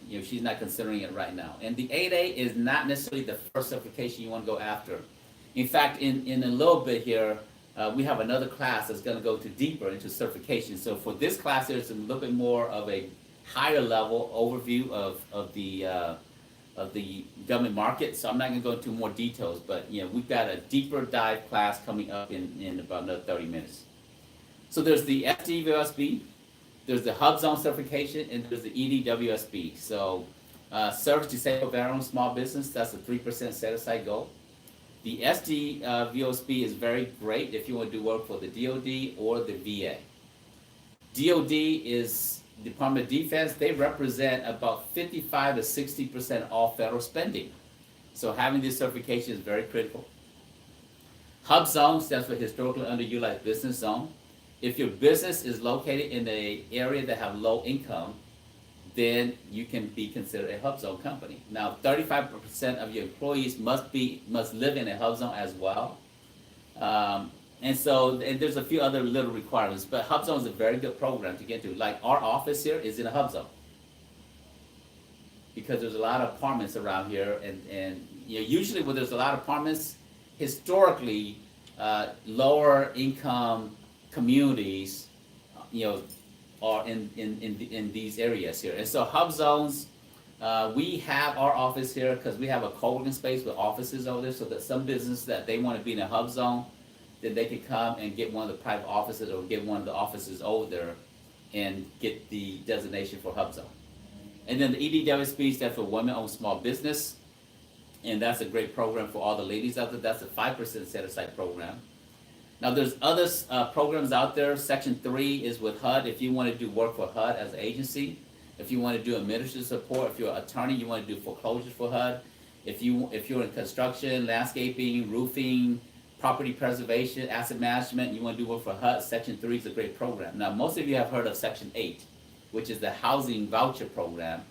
she's not considering it right now. And the 8A is not necessarily the first certification you want to go after. In fact, in a little bit here, we have another class that's going to go deeper into certification. So for this class, there's a little bit more of a higher level overview of the the government market, so I'm not gonna go into more details, but, we've got a deeper dive class coming up in about another 30 minutes. So there's the SDVOSB, there's the HUBZONE certification, and there's the EDWOSB. So, service disabled veteran small business, that's a 3% set aside goal. The SDVOSB is very great if you want to do work for the DoD or the VA. DoD is Department of Defense. They represent about 55 to 60% of all federal spending. So having this certification is very critical. HUBZONE stands for Historically Underutilized Business Zone. If your business is located in an area that have low income, then you can be considered a HUBZONE company. Now, 35% of your employees must live in a HUBZONE as well. And there's a few other little requirements, but HUBZONE is a very good program to get to. Like our office here is in a HUBZONE, because there's a lot of apartments around here, and usually when there's a lot of apartments, historically, lower income communities, are in these areas here. And so HUBZONEs, we have our office here because we have a co-working space with offices over there, so that some business that they want to be in a HUBZONE, then they can come and get one of the private offices or get one of the offices over there and get the designation for HUBZONE. And then the EDWOSB stands for Women Owned Small Business, and that's a great program for all the ladies out there. That's a 5% set aside program. Now there's other programs out there. Section 3 is with HUD if you want to do work for HUD as an agency. If you want to do administrative support, if you're an attorney, you want to do foreclosure for HUD. If you're in construction, landscaping, roofing, property preservation, asset management, you want to do work for HUD, Section 3 is a great program. Now most of you have heard of Section 8, which is the housing voucher program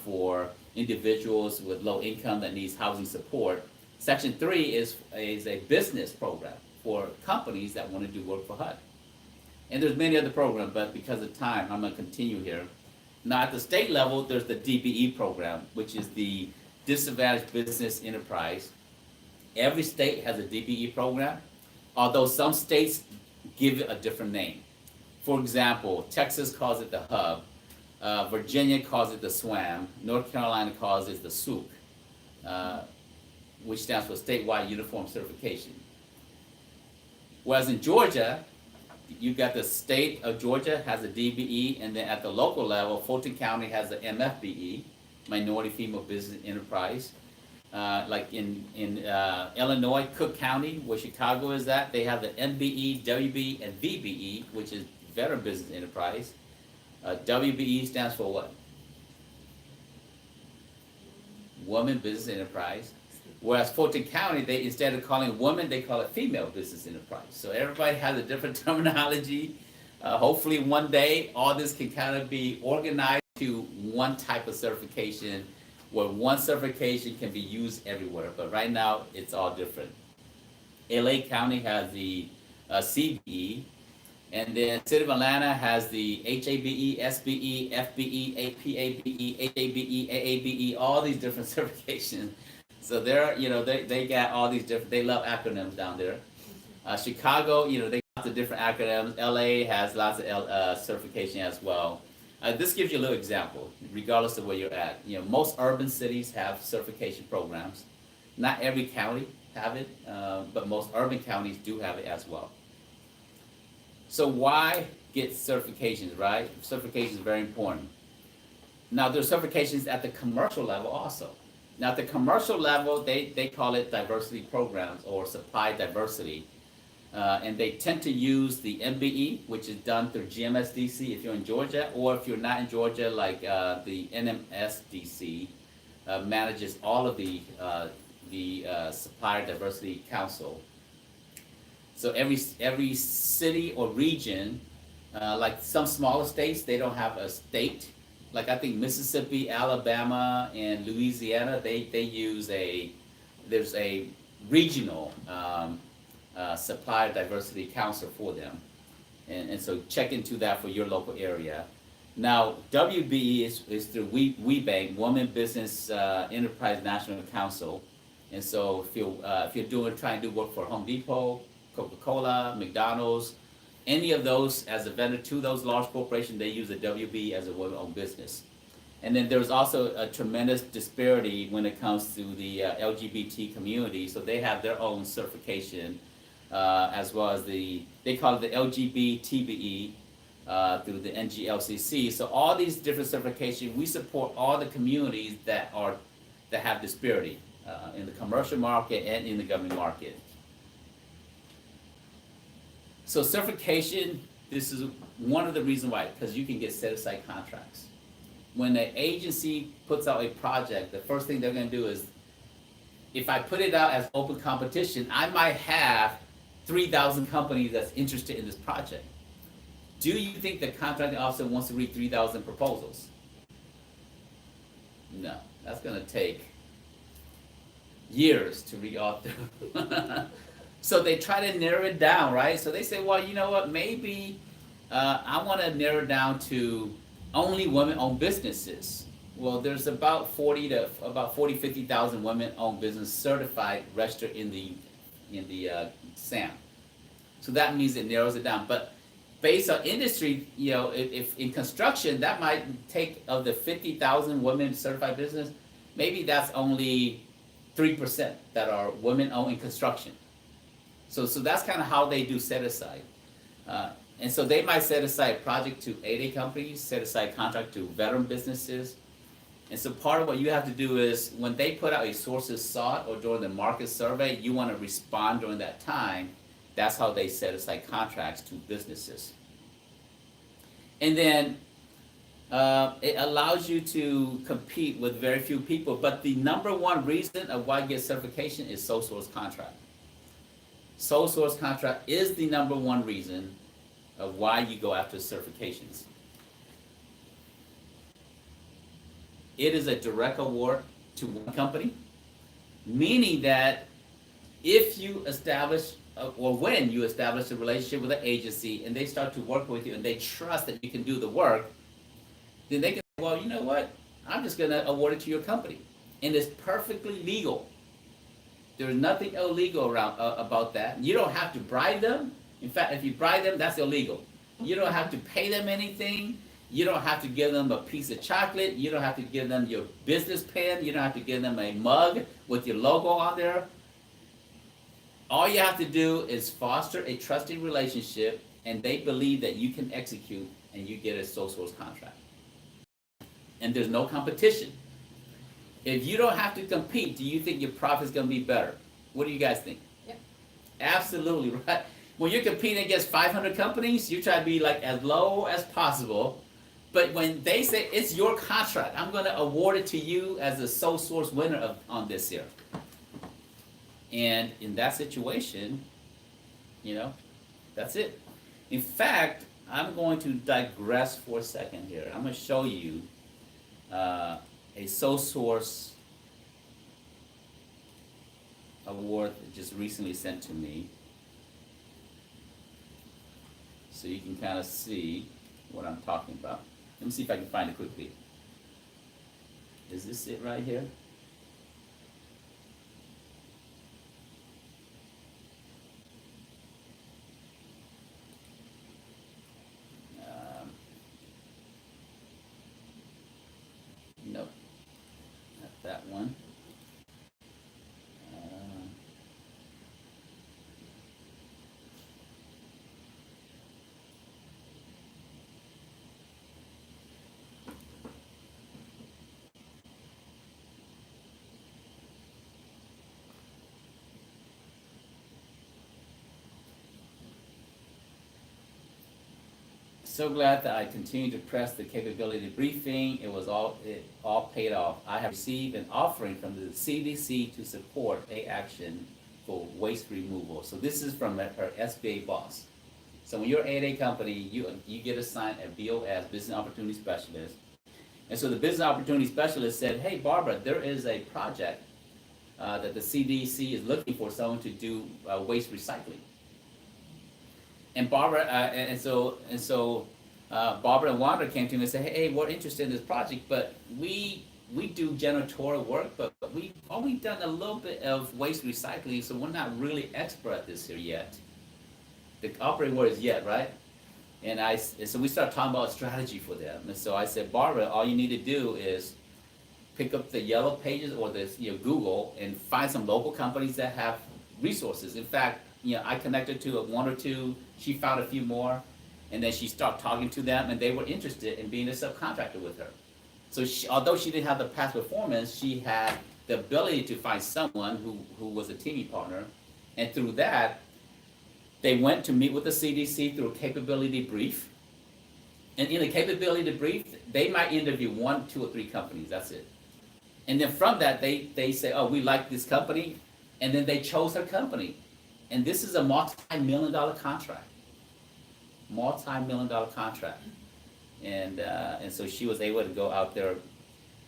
for individuals with low income that needs housing support. Section 3 is a business program for companies that want to do work for HUD. And there's many other programs, but because of time, I'm going to continue here. Now at the state level, there's the DBE program, which is the Disadvantaged Business Enterprise. Every state has a DBE program, although some states give it a different name. For example, Texas calls it the HUB, Virginia calls it the SWAM, North Carolina calls it the SUC, which stands for Statewide Uniform Certification. Whereas in Georgia, you've got the state of Georgia has a DBE, and then at the local level, Fulton County has the MFBE, Minority Female Business Enterprise. Like in Illinois, Cook County, where Chicago is at, they have the MBE, WBE, and VBE, which is Veteran Business Enterprise. WBE stands for what? Woman Business Enterprise. Whereas Fulton County, they instead of calling it woman, they call it Female Business Enterprise. So everybody has a different terminology. Hopefully one day, all this can kind of be organized to one type of certification, where one certification can be used everywhere, but right now it's all different. LA County has the CBE, and then City of Atlanta has the HABE, SBE, FBE, APABE, HABE, AABE, all these different certifications. So they got all these different, they love acronyms down there. Chicago, they got lots of different acronyms. LA has lots of certification as well. This gives you a little example, regardless of where you're at. Most urban cities have certification programs. Not every county have it, but most urban counties do have it as well. So why get certifications, right? Certification is very important. Now there's certifications at the commercial level also. Now at the commercial level, they call it diversity programs or supply diversity. And they tend to use the MBE, which is done through GMSDC if you're in Georgia, or if you're not in Georgia, like the NMSDC manages all of the Supplier Diversity Council. So every city or region, like some smaller states, they don't have a state. Like I think Mississippi, Alabama, and Louisiana, they use there's a regional Supplier Diversity Council for them. And so check into that for your local area. Now, WBE is through WeBank, Women Business Enterprise National Council. And so if you're trying to do work for Home Depot, Coca-Cola, McDonald's, any of those as a vendor to those large corporations, they use the WBE as a women-owned business. And then there's also a tremendous disparity when it comes to the LGBT community. So they have their own certification, as well as they call it the LGBTBE through the NGLCC. So all these different certifications, we support all the communities that have disparity in the commercial market and in the government market. So certification, this is one of the reasons why, because you can get set-aside contracts. When an agency puts out a project, the first thing they're gonna do is, if I put it out as open competition, I might have 3,000 companies that's interested in this project. Do you think the contracting officer wants to read 3,000 proposals? No, that's gonna take years to read all through. So they try to narrow it down, right? So they say, well, you know what, maybe I wanna narrow it down to only women-owned businesses. Well, there's about 50,000 women-owned business certified, registered in the SAM. So that means it narrows it down. But based on industry, you know, if in construction, that might take, of the 50,000 women certified business, maybe that's only 3% that are women-owned in construction. So that's kind of how they do set aside. And so they might set aside project to 8A companies, set aside contract to veteran businesses. And so part of what you have to do is, when they put out a sources sought or during the market survey, you want to respond during that time. That's how they set aside contracts to businesses. And then it allows you to compete with very few people, but the number one reason of why you get certification is sole source contract. Sole source contract is the number one reason of why you go after certifications. It is a direct award to one company, meaning that if you establish, or when you establish a relationship with an agency and they start to work with you and they trust that you can do the work, then they can say, well, you know what, I'm just gonna award it to your company. And it's perfectly legal. There's nothing illegal about that. You don't have to bribe them. In fact, if you bribe them, that's illegal. You don't have to pay them anything. You don't have to give them a piece of chocolate. You don't have to give them your business pen. You don't have to give them a mug with your logo on there. All you have to do is foster a trusting relationship, and they believe that you can execute, and you get a sole source contract. And there's no competition. If you don't have to compete, do you think your profit's gonna be better? What do you guys think? Yep. Absolutely, right? When you're competing against 500 companies, you try to be like as low as possible. But when they say it's your contract, I'm gonna award it to you as a sole source winner on this here. And in that situation, you know, that's it. In fact, I'm going to digress for a second here. I'm gonna show you a sole source award that just recently sent to me. So you can kind of see what I'm talking about. Let me see if I can find it quickly. Is this it right here? Nope, not that one. So glad that I continued to press the capability briefing. It all paid off. I have received an offering from the CDC to support a action for waste removal. So this is from her SBA boss. So when you're an 8A company, you get assigned a BOS, Business Opportunity Specialist. And so the Business Opportunity Specialist said, hey, Barbara, there is a project that the CDC is looking for someone to do waste recycling. And Barbara, Barbara and Wanda came to me and said, hey, we're interested in this project, but we do janitorial work, but we've only done a little bit of waste recycling, so we're not really expert at this here yet. The operating word is yet, right? And so we started talking about strategy for them. And so I said, Barbara, all you need to do is pick up the yellow pages or the Google and find some local companies that have resources. In fact, I connected to one or two. She found a few more, and then she started talking to them, and they were interested in being a subcontractor with her. So although she didn't have the past performance, she had the ability to find someone who was a teaming partner, and through that, they went to meet with the CDC through a capability brief. And in a capability brief, they might interview 1, 2, or 3 companies. That's it. And then from that, they say, oh, we like this company, and then they chose her company. And this is a multi-million-dollar contract. Multi-million-dollar contract. And so she was able to go out there,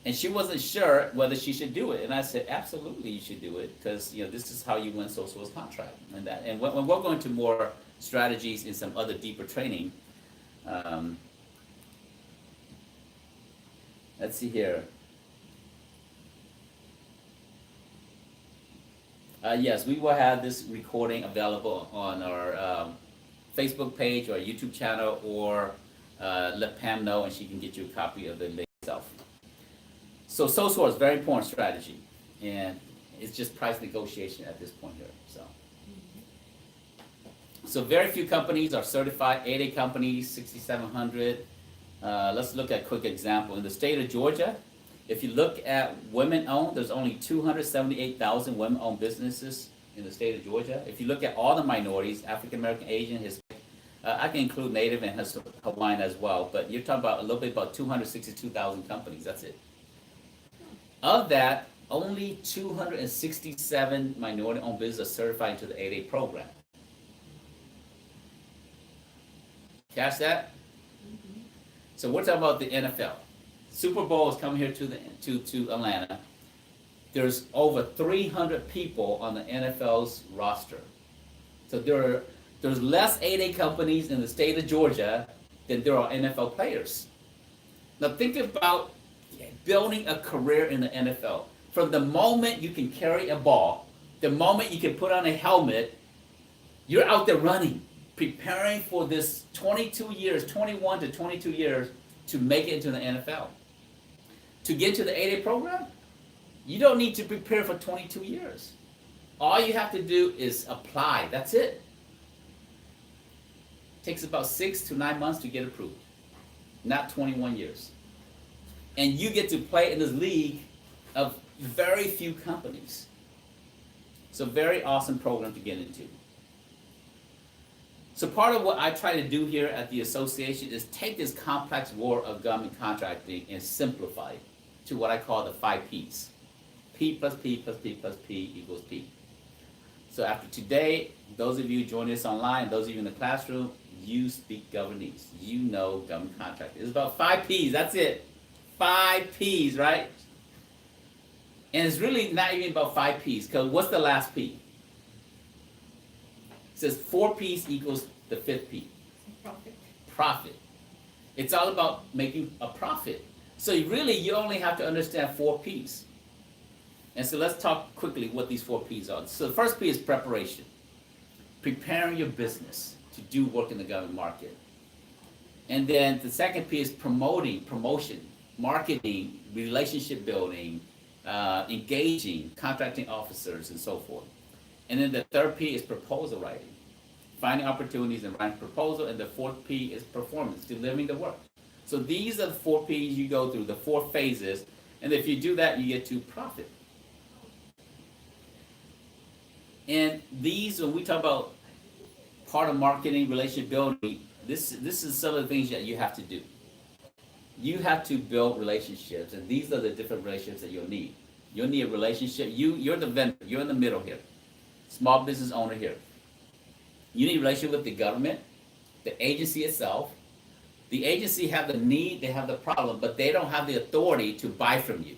and she wasn't sure whether she should do it. And I said, absolutely, you should do it, because this is how you win sole source contract. And when we're going to more strategies and some other deeper training, let's see here. Yes, we will have this recording available on our Facebook page or YouTube channel, or let Pam know and she can get you a copy of the link itself. So sole source, very important strategy, and it's just price negotiation at this point here. So very few companies are certified, 8A companies, 6,700. Let's look at a quick example. In the state of Georgia, if you look at women-owned, there's only 278,000 women-owned businesses in the state of Georgia. If you look at all the minorities, African American, Asian, Hispanic, I can include Native and Hawaiian as well, but you're talking about a little bit about 262,000 companies, that's it. Of that, only 267 minority-owned businesses are certified into the 8A program. Catch that? So we're talking about the NFL. Super Bowl is coming here to Atlanta. There's over 300 people on the NFL's roster. So there's less 8A companies in the state of Georgia than there are NFL players. Now think about building a career in the NFL. From the moment you can carry a ball, the moment you can put on a helmet, you're out there running, preparing for this 22 years, 21 to 22 years to make it into the NFL. To get to the 8A program, you don't need to prepare for 22 years. All you have to do is apply. That's it. Takes about 6 to 9 months to get approved, not 21 years. And you get to play in this league of very few companies. So very awesome program to get into. So part of what I try to do here at the association is take this complex world of government contracting and simplify it to what I call the 5 Ps. P plus P plus P plus P equals P. So after today, those of you joining us online, those of you in the classroom, you speak governese. You know government contracting. It's about 5 Ps, that's it. 5 Ps, right? And it's really not even about 5 Ps, because what's the last P? It says 4 Ps equals the 5th P. Profit. Profit. It's all about making a profit. So you only have to understand 4 Ps. And so let's talk quickly what these 4 Ps are. So the first P is preparation. Preparing your business to do work in the government market. And then the second P is promotion, marketing, relationship building, engaging, contracting officers, and so forth. And then the third P is proposal writing, finding opportunities and writing proposal. And the 4th P is performance, delivering the work. So these are the 4 Ps you go through, the 4 phases. And if you do that, you get to profit. And these, when we talk about part of marketing, relationship building, this is some of the things that you have to do. You have to build relationships, and these are the different relationships that you'll need. You'll need a relationship. You're the vendor. You're in the middle here. Small business owner here. You need a relationship with the government, the agency itself. The agency have the need, they have the problem, but they don't have the authority to buy from you.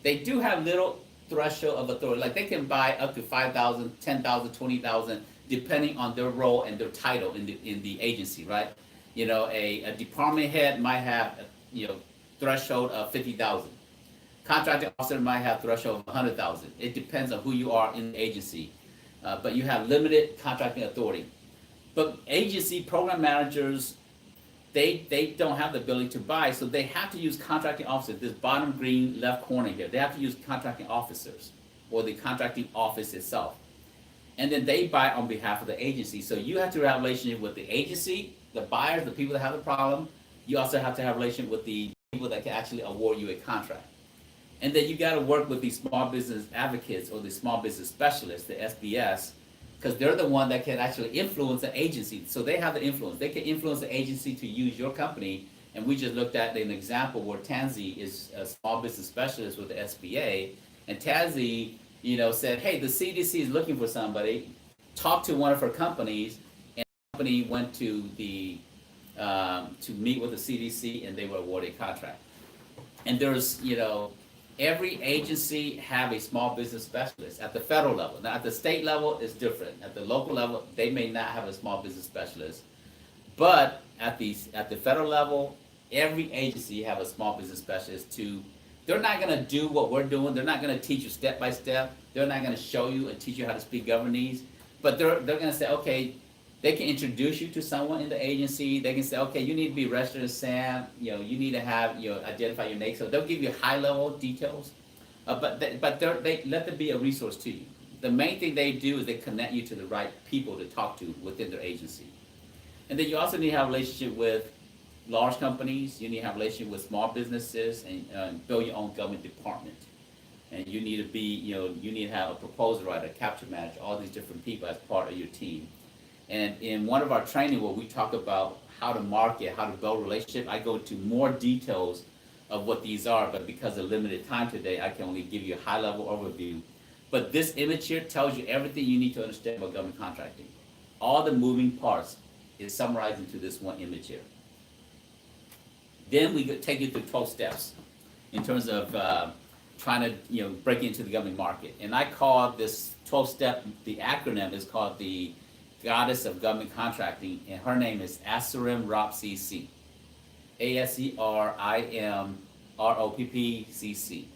They do have little threshold of authority, like they can buy up to 5,000, 10,000, 20,000, depending on their role and their title in the agency, right? A department head might have threshold of 50,000. Contracting officer might have threshold of 100,000. It depends on who you are in the agency, but you have limited contracting authority. But agency program managers, they don't have the ability to buy, so they have to use contracting officers. This bottom green left corner here, they have to use contracting officers or the contracting office itself. And then they buy on behalf of the agency. So you have to have a relationship with the agency, the buyers, the people that have the problem. You also have to have a relationship with the people that can actually award you a contract. And then you got to work with these small business advocates or the small business specialists, the SBS, because they're the one that can actually influence the agency. So they have the influence. They can influence the agency to use your company. And we just looked at an example where Tansy is a small business specialist with the SBA. And Tansy, said, hey, the CDC is looking for somebody. Talked to one of her companies, and the company went to the to meet with the CDC, and they were awarded a contract. And there's, every agency have a small business specialist at the federal level. Now, at the state level, it's different. At the local level, they may not have a small business specialist. But at the federal level, every agency have a small business specialist to, they're not gonna do what we're doing. They're not gonna teach you step by step. They're not gonna show you and teach you how to speak governese. But they're gonna say, okay, they can introduce you to someone in the agency. They can say, okay, you need to be registered as SAM. You need to have, identify your name. So they'll give you high level details, but they let them be a resource to you. The main thing they do is they connect you to the right people to talk to within their agency. And then you also need to have a relationship with large companies. You need to have a relationship with small businesses and build your own government department. And you need to be, you need to have a proposal writer, a capture manager, all these different people as part of your team. And in one of our training where we talk about how to market, how to build relationship, I go into more details of what these are, but because of limited time today, I can only give you a high level overview. But this image here tells you everything you need to understand about government contracting. All the moving parts is summarized into this one image here. Then we take you through 12 steps in terms of trying to break into the government market. And I call this 12-step, the acronym is called the Goddess of Government Contracting, and her name is Asirim Ropcc. ASERIMROPPCC.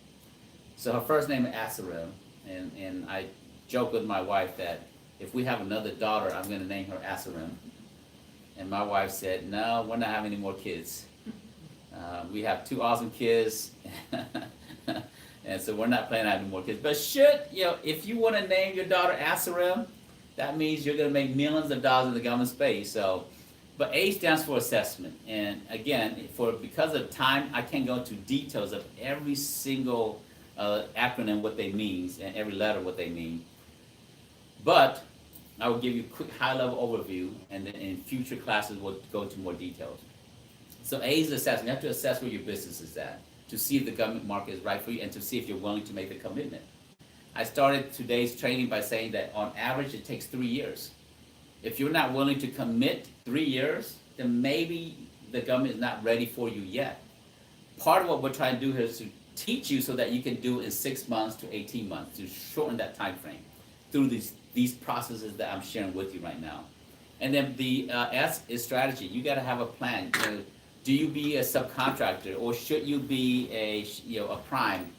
So her first name is Asirim, and I joke with my wife that if we have another daughter, I'm going to name her Asirim. And my wife said, no, we're not having any more kids. We have 2 awesome kids, and so we're not planning on having more kids. But if you want to name your daughter Asirim, that means you're going to make millions of dollars in the government space. So, but A stands for assessment. And again, because of time, I can't go into details of every single acronym, what they mean, and every letter, what they mean. But I will give you a quick high-level overview, and then in future classes, we'll go into more details. So A is assessment. You have to assess where your business is at to see if the government market is right for you and to see if you're willing to make the commitment. I started today's training by saying that on average it takes 3 years. If you're not willing to commit 3 years, then maybe the government is not ready for you yet. Part of what we're trying to do here is to teach you so that you can do it in 6 months to 18 months, to shorten that time frame through these processes that I'm sharing with you right now. And then the S is strategy. You got to have a plan. Do you be a subcontractor, or should you be a prime?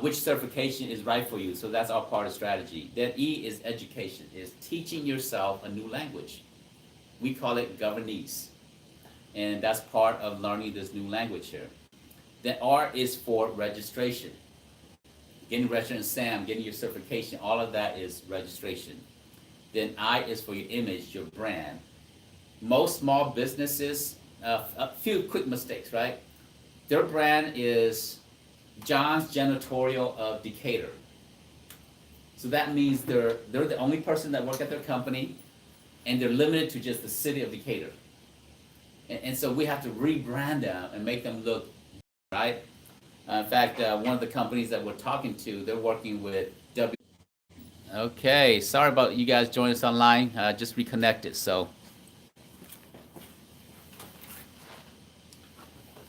Which certification is right for you? So that's all part of strategy. Then E is education, is teaching yourself a new language. We call it governese. And that's part of learning this new language here. Then R is for registration. Getting registered in SAM, getting your certification, all of that is registration. Then I is for your image, your brand. Most small businesses, a few quick mistakes, right? Their brand is John's Janitorial of Decatur. So that means they're the only person that work at their company, and they're limited to just the city of Decatur. And so we have to rebrand them and make them look right. In fact, one of the companies that we're talking to, they're working with W. Okay, sorry about you guys joining us online. Just reconnected, so.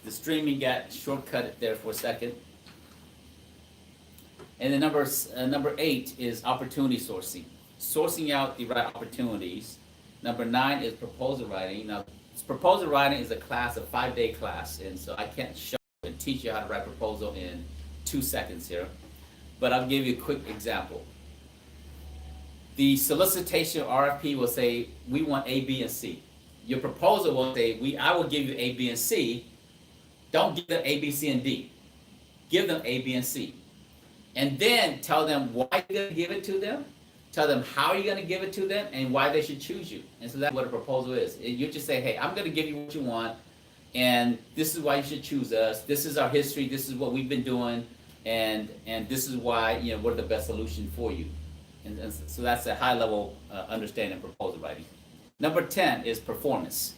The streaming got shortcutted there for a second. And then number 8 is opportunity sourcing. Sourcing out the right opportunities. Number 9 is proposal writing. Now, proposal writing is a class, a 5-day class, and so I can't show and teach you how to write a proposal in 2 seconds here. But I'll give you a quick example. the solicitation RFP will say, we want A, B, and C. Your proposal will say, I will give you A, B, and C. Don't give them A, B, C, and D. Give them A, B, and C. And then tell them why you're gonna give it to them, tell them how you're gonna give it to them, and why they should choose you. And so that's what a proposal is. You just say, hey, I'm gonna give you what you want, and this is why you should choose us. This is our history, this is what we've been doing, and this is why, you know, we're the best solution for you. And so that's a high level understanding of proposal writing. Number 10 is performance.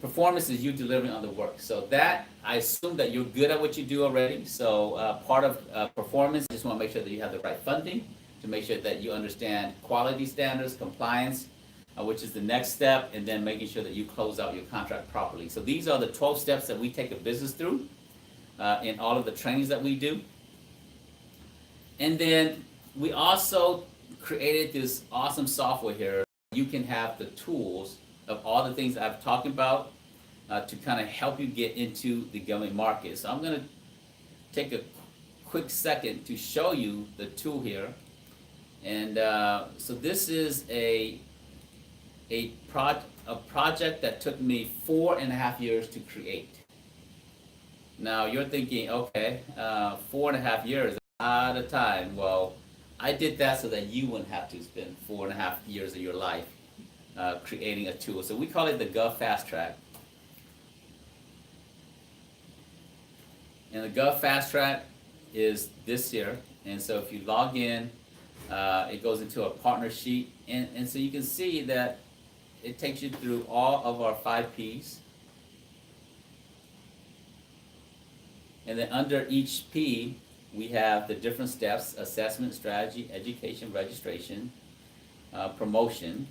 Performance is you delivering on the work. So that, I assume that you're good at what you do already. So part of performance, just want to make sure that you have the right funding, to make sure that you understand quality standards, compliance, which is the next step, and then making sure that you close out your contract properly. So these are the 12 steps that we take a business through in all of the trainings that we do. And then we also created this awesome software here. You can have the tools of all the things I've talked about to kind of help you get into the government market. So I'm going to take a quick second to show you the tool here. And so this is a project that took me 4.5 years to create. Now you're thinking, okay, 4.5 years, a lot of time. Well, I did that so that you wouldn't have to spend 4.5 years of your life creating a tool. So we call it the Gov Fast Track. And the Gov Fast Track is this here. And so if you log in, it goes into a partner sheet. And so you can see that it takes you through all of our 5 Ps. And then under each P, we have the different steps: assessment, strategy, education, registration, promotion,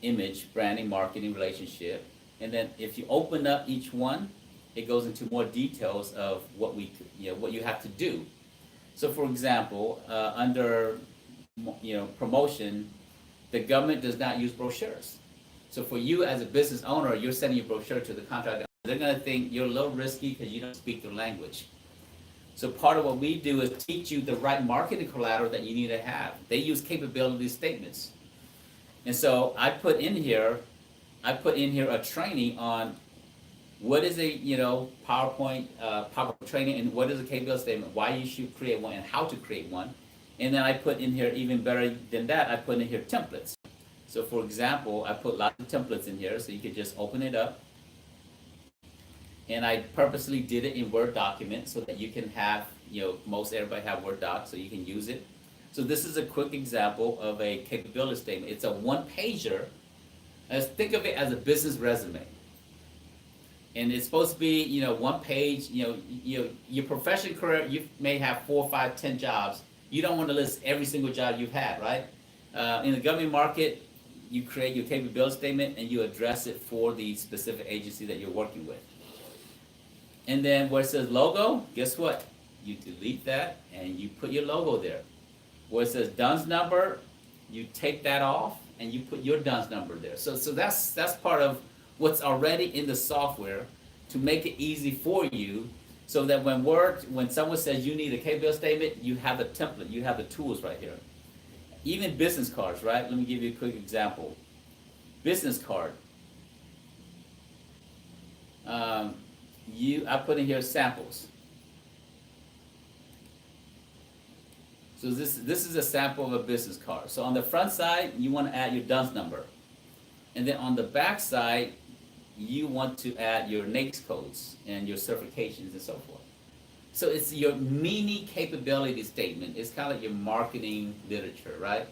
image, branding, marketing, relationship. And then if you open up each one, it goes into more details of what what you have to do. So for example, under promotion, the government does not use brochures. So for you as a business owner, you're sending your brochure to the contractor. They're gonna think you're a little risky because you don't speak their language. So part of what we do is teach you the right marketing collateral that you need to have. They use capability statements. And so I put in here a training on what is a PowerPoint training, and what is a capability statement, why you should create one, and how to create one. And then I put in here, even better than that, I put in here templates. So for example, I put lots of templates in here so you could just open it up. And I purposely did it in Word document so that you can have, most everybody have Word docs so you can use it. So this is a quick example of a capability statement. It's a one-pager. Think of it as a business resume. And it's supposed to be, one page. Your professional career, you may have 4, 5, 10 jobs. You don't want to list every single job you've had, right? In the government market, you create your capability statement and you address it for the specific agency that you're working with. And then where it says logo, guess what? You delete that and you put your logo there. Where it says DUNS number, you take that off and you put your DUNS number there. So that's part of what's already in the software to make it easy for you, so that when someone says you need a capability statement, you have the template, you have the tools right here. Even business cards, right? Let me give you a quick example. Business card. I put in here samples. So this is a sample of a business card. So on the front side, you want to add your DUNS number. And then on the back side, you want to add your NAICS codes and your certifications and so forth. So it's your mini capability statement. It's kind of like your marketing literature, right?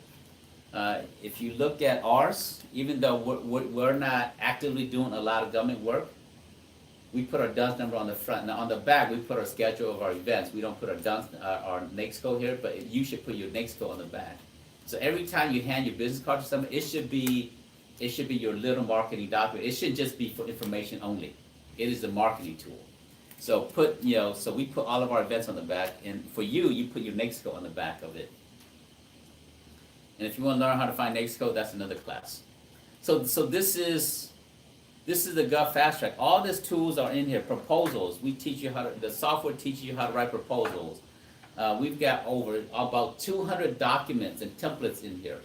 If you look at ours, even though we're not actively doing a lot of government work, we put our DUNS number on the front. Now on the back, we put our schedule of our events. We don't put our our NAICS code here, but you should put your NAICS code on the back. So every time you hand your business card to someone, it should be your little marketing document. It shouldn't just be for information only. It is a marketing tool. So so we put all of our events on the back, and for you put your NAICS code on the back of it. And if you want to learn how to find NAICS code, that's another class. So this is the Gov Fast Track. All these tools are in here. Proposals. The software teaches you how to write proposals. We've got over about 200 documents and templates in here.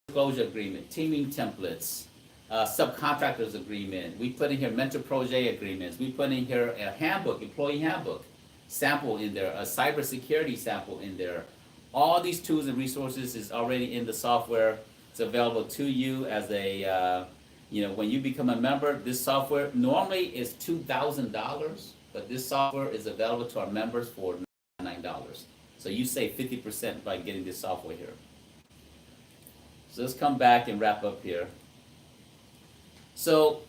Disclosure agreement, teaming templates, subcontractors agreement. We put in here mentor project agreements. We put in here a handbook, employee handbook sample in there, a cybersecurity sample in there. All these tools and resources is already in the software. It's available to you as a, when you become a member, this software normally is $2,000, but this software is available to our members for $9. So you save 50% by getting this software here. So let's come back and wrap up here. So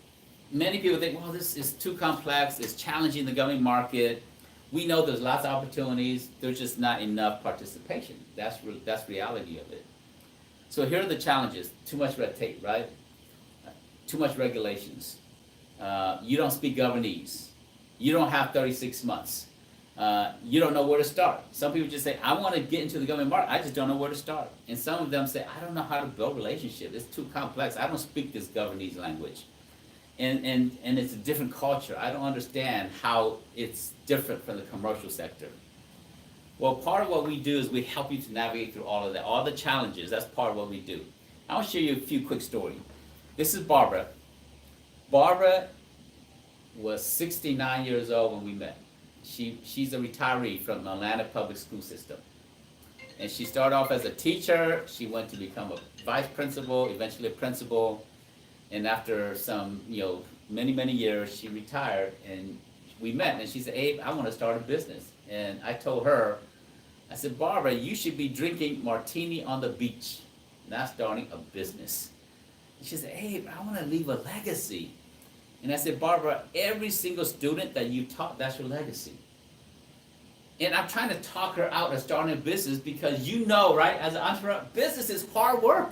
many people think, well, this is too complex, it's challenging the government market. We know there's lots of opportunities, there's just not enough participation. That's reality of it. So here are the challenges. Too much red tape, right? Too much regulations. You don't speak Governese. You don't have 36 months. You don't know where to start. Some people just say, I want to get into the government market, I just don't know where to start. And some of them say, I don't know how to build relationships. It's too complex. I don't speak this Governese language. And it's a different culture. I don't understand how it's different from the commercial sector. Well, part of what we do is we help you to navigate through all of that, all the challenges. That's part of what we do. I'll share you a few quick stories. This is Barbara. Barbara was 69 years old when we met. She's a retiree from the Atlanta public school system. And she started off as a teacher. She went to become a vice principal, eventually a principal. And after some, many, many years, she retired and we met. And she said, Abe, I want to start a business. And I told her, I said, Barbara, you should be drinking martini on the beach, not starting a business. And she said, Abe, I want to leave a legacy. And I said, Barbara, every single student that you taught, that's your legacy. And I'm trying to talk her out of starting a business because right, as an entrepreneur, business is hard work.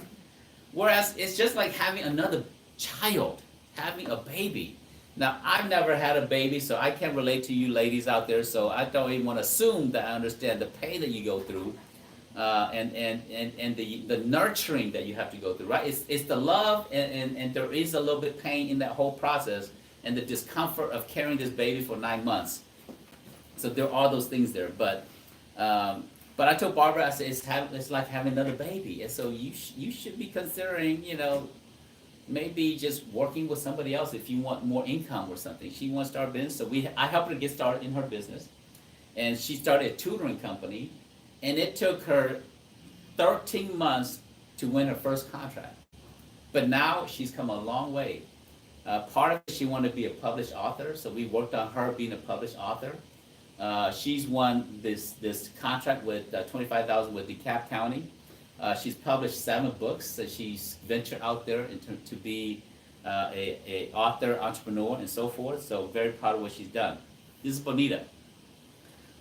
Whereas it's just like having another child, having a baby. Now, I've never had a baby, so I can't relate to you ladies out there, so I don't even want to assume that I understand the pain that you go through and the nurturing that you have to go through, right? It's the love, and there is a little bit pain in that whole process and the discomfort of carrying this baby for 9 months. So there are those things there, but I told Barbara, I said, it's like having another baby, and so you should be considering, maybe just working with somebody else if you want more income or something. She wants to start a business, so I helped her get started in her business, and she started a tutoring company, and it took her 13 months to win her first contract. But now she's come a long way. Part of it, she wanted to be a published author, so we worked on her being a published author. She's won this contract with $25,000 with DeKalb County. She's published 7 books, so she's ventured out there to be a author, entrepreneur, and so forth. So very proud of what she's done. This is Bonita.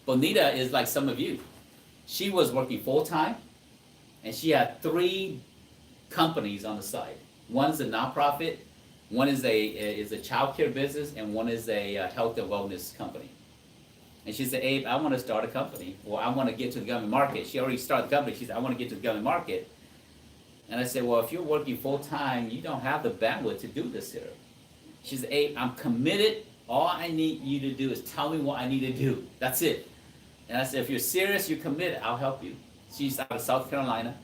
Bonita is like some of you. She was working full-time, and she had 3 companies on the side. One's a nonprofit, one is a child care business, and one is a health and wellness company. And she said, Abe, I want to start a company, or I want to get to the government market. She already started the company. She said, I want to get to the government market. And I said, well, if you're working full-time, you don't have the bandwidth to do this here. She said, Abe, I'm committed. All I need you to do is tell me what I need to do. That's it. And I said, if you're serious, you're committed, I'll help you. She's out of South Carolina.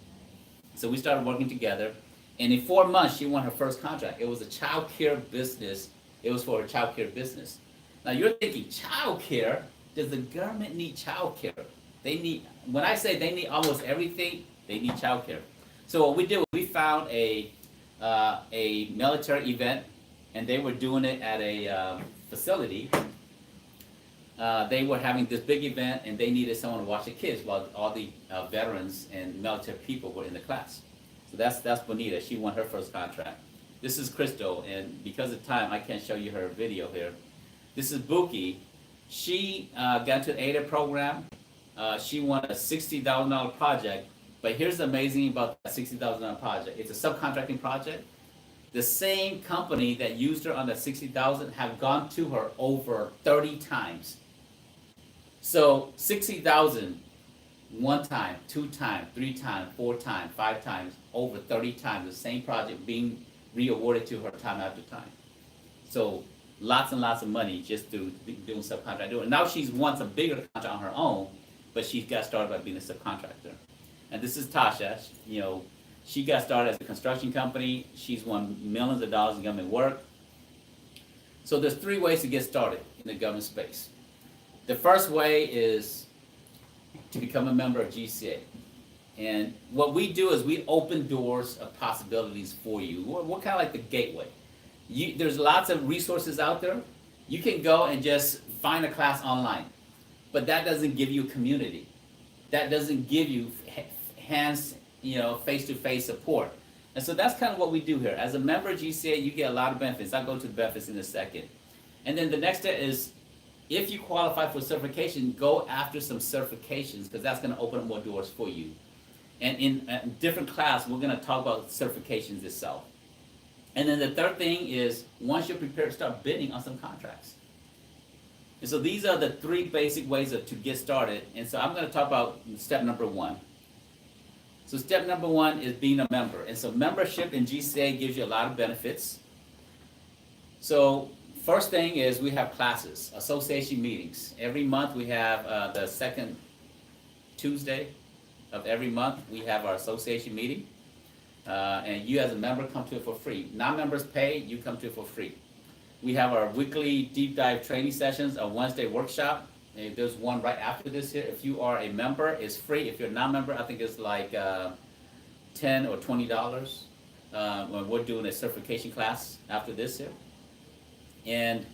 So we started working together. And in 4 months, she won her first contract. It was a child care business. It was for her child care business. Now you're thinking, child care? Does the government need child care? When I say they need almost everything, they need child care. So what we did, we found a military event, and they were doing it at a facility. They were having this big event, and they needed someone to watch the kids while all the veterans and military people were in the class. So that's Bonita. She won her first contract. This is Crystal, and because of time, I can't show you her video here. This is Buki. She got into an AIDA program. She won a $60,000 project. But here's the amazing about that $60,000 project. It's a subcontracting project. The same company that used her on that $60,000 have gone to her over 30 times. So $60,000 1 time, 2 times, 3 times, 4 times, 5 times, over 30 times, the same project being re-awarded to her time after time. So lots and lots of money just through doing subcontract. And now she's won some bigger contract on her own, but she got started by being a subcontractor. And this is Tasha. She got started as a construction company. She's won millions of dollars in government work. So there's 3 ways to get started in the government space. The first way is to become a member of GCA. And what we do is we open doors of possibilities for you. We're kind of like the gateway. There's lots of resources out there. You can go and just find a class online, but that doesn't give you a community. That doesn't give you face-to-face support. And so that's kind of what we do here. As a member of GCA, you get a lot of benefits. I'll go to the benefits in a second. And then the next step is, if you qualify for certification, go after some certifications, because that's going to open up more doors for you. And in a different class, we're going to talk about certifications itself. And then the third thing is, once you're prepared, start bidding on some contracts. And so these are the 3 basic ways to get started. And so I'm going to talk about step number 1. So step number 1 is being a member. And so membership in GCA gives you a lot of benefits. So first thing is we have classes, association meetings. Every month we have the second Tuesday of every month, we have our association meeting. And you as a member come to it for free. Non-members pay, you come to it for free. We have our weekly deep dive training sessions, a Wednesday workshop. And there's one right after this here. If you are a member, it's free. If you're a non-member, I think it's like $10 or $20 when we're doing a certification class after this here. And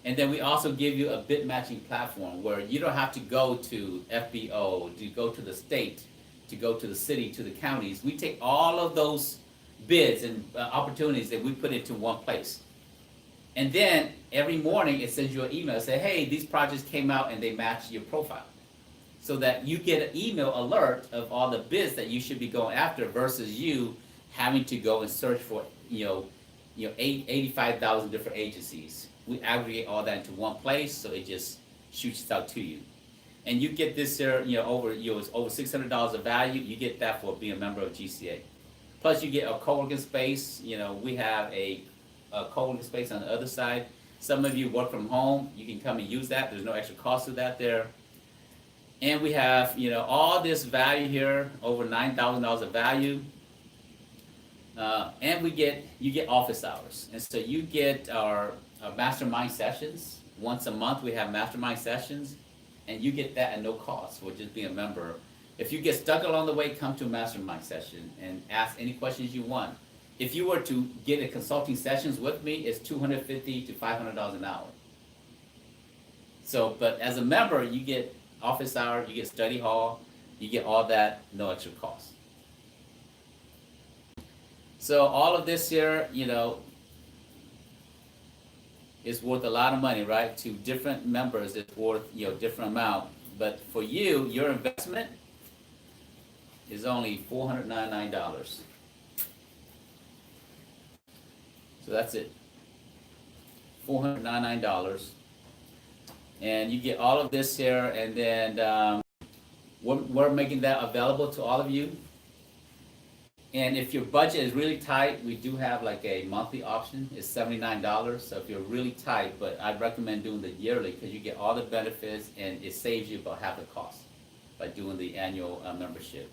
then we also give you a bid matching platform where you don't have to go to FBO, to go to the state, to go to the city, to the counties. We take all of those bids and opportunities that we put into one place. And then every morning it sends you an email, say, hey, these projects came out and they match your profile. So that you get an email alert of all the bids that you should be going after versus you having to go and search for 85,000 different agencies. We aggregate all that into one place, so it just shoots it out to you. And you get this here, over $600 of value. You get that for being a member of GCA. Plus, you get a co-working space. We have a co-working space on the other side. Some of you work from home. You can come and use that. There's no extra cost to that there. And we have, all this value here, over $9,000 of value. And you get office hours. And so you get our mastermind sessions. Once a month we have mastermind sessions, and you get that at no cost for just being a member. If you get stuck along the way, come to a mastermind session and ask any questions you want. If you were to get a consulting sessions with me, it's $250 to $500 an hour. So, but as a member, you get office hour, you get study hall, you get all that, no extra cost. So all of this here, is worth a lot of money, right? To different members, it's worth, different amount. But for you, your investment is only $499. So that's it. $499. And you get all of this here, and then we're making that available to all of you. And if your budget is really tight, we do have like a monthly option. It's $79. So if you're really tight, but I'd recommend doing the yearly because you get all the benefits and it saves you about half the cost by doing the annual membership.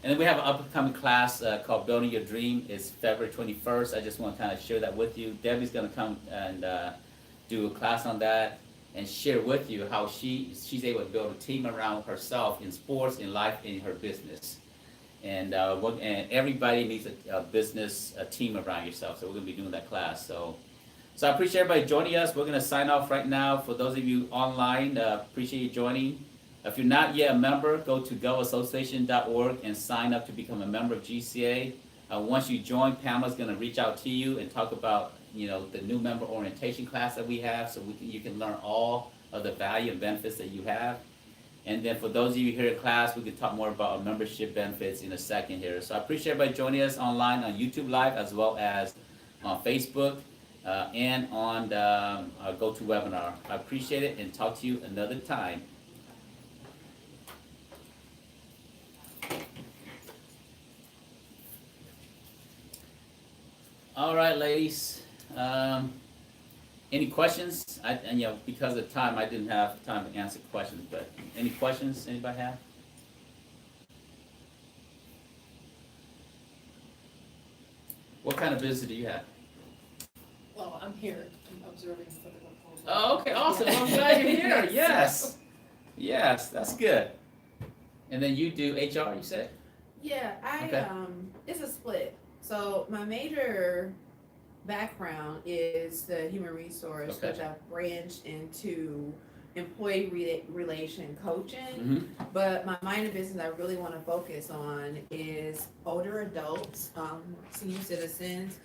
And then we have an upcoming class called Building Your Dream. It's February 21st. I just want to kind of share that with you. Debbie's going to come and do a class on that and share with you how she's able to build a team around herself in sports, in life, in her business. And everybody needs a business, a team around yourself. So we're going to be doing that class. So I appreciate everybody joining us. We're going to sign off right now. For those of you online, appreciate you joining. If you're not yet a member, go to govassociation.org and sign up to become a member of GCA. Once you join, Pamela's going to reach out to you and talk about the new member orientation class that we have, so you can learn all of the value and benefits that you have. And then for those of you here in class, we can talk more about our membership benefits in a second here. So I appreciate everybody joining us online on YouTube Live as well as on Facebook and on our GoToWebinar. I appreciate it and talk to you another time. All right, ladies. Any questions? And you know, because of time, I didn't have time to answer questions, but any questions anybody have? What kind of business do you have? Well, I'm here, I'm observing for the proposal. Oh, okay, awesome. Well, I'm glad you're here. Yes. Yes, that's good. And then you do HR, you said? Yeah, Okay. it's a split. So my major background is the human resource, Okay. which I've branched into employee relation coaching. Mm-hmm. But my minor business I really want to focus on is older adults, senior citizens,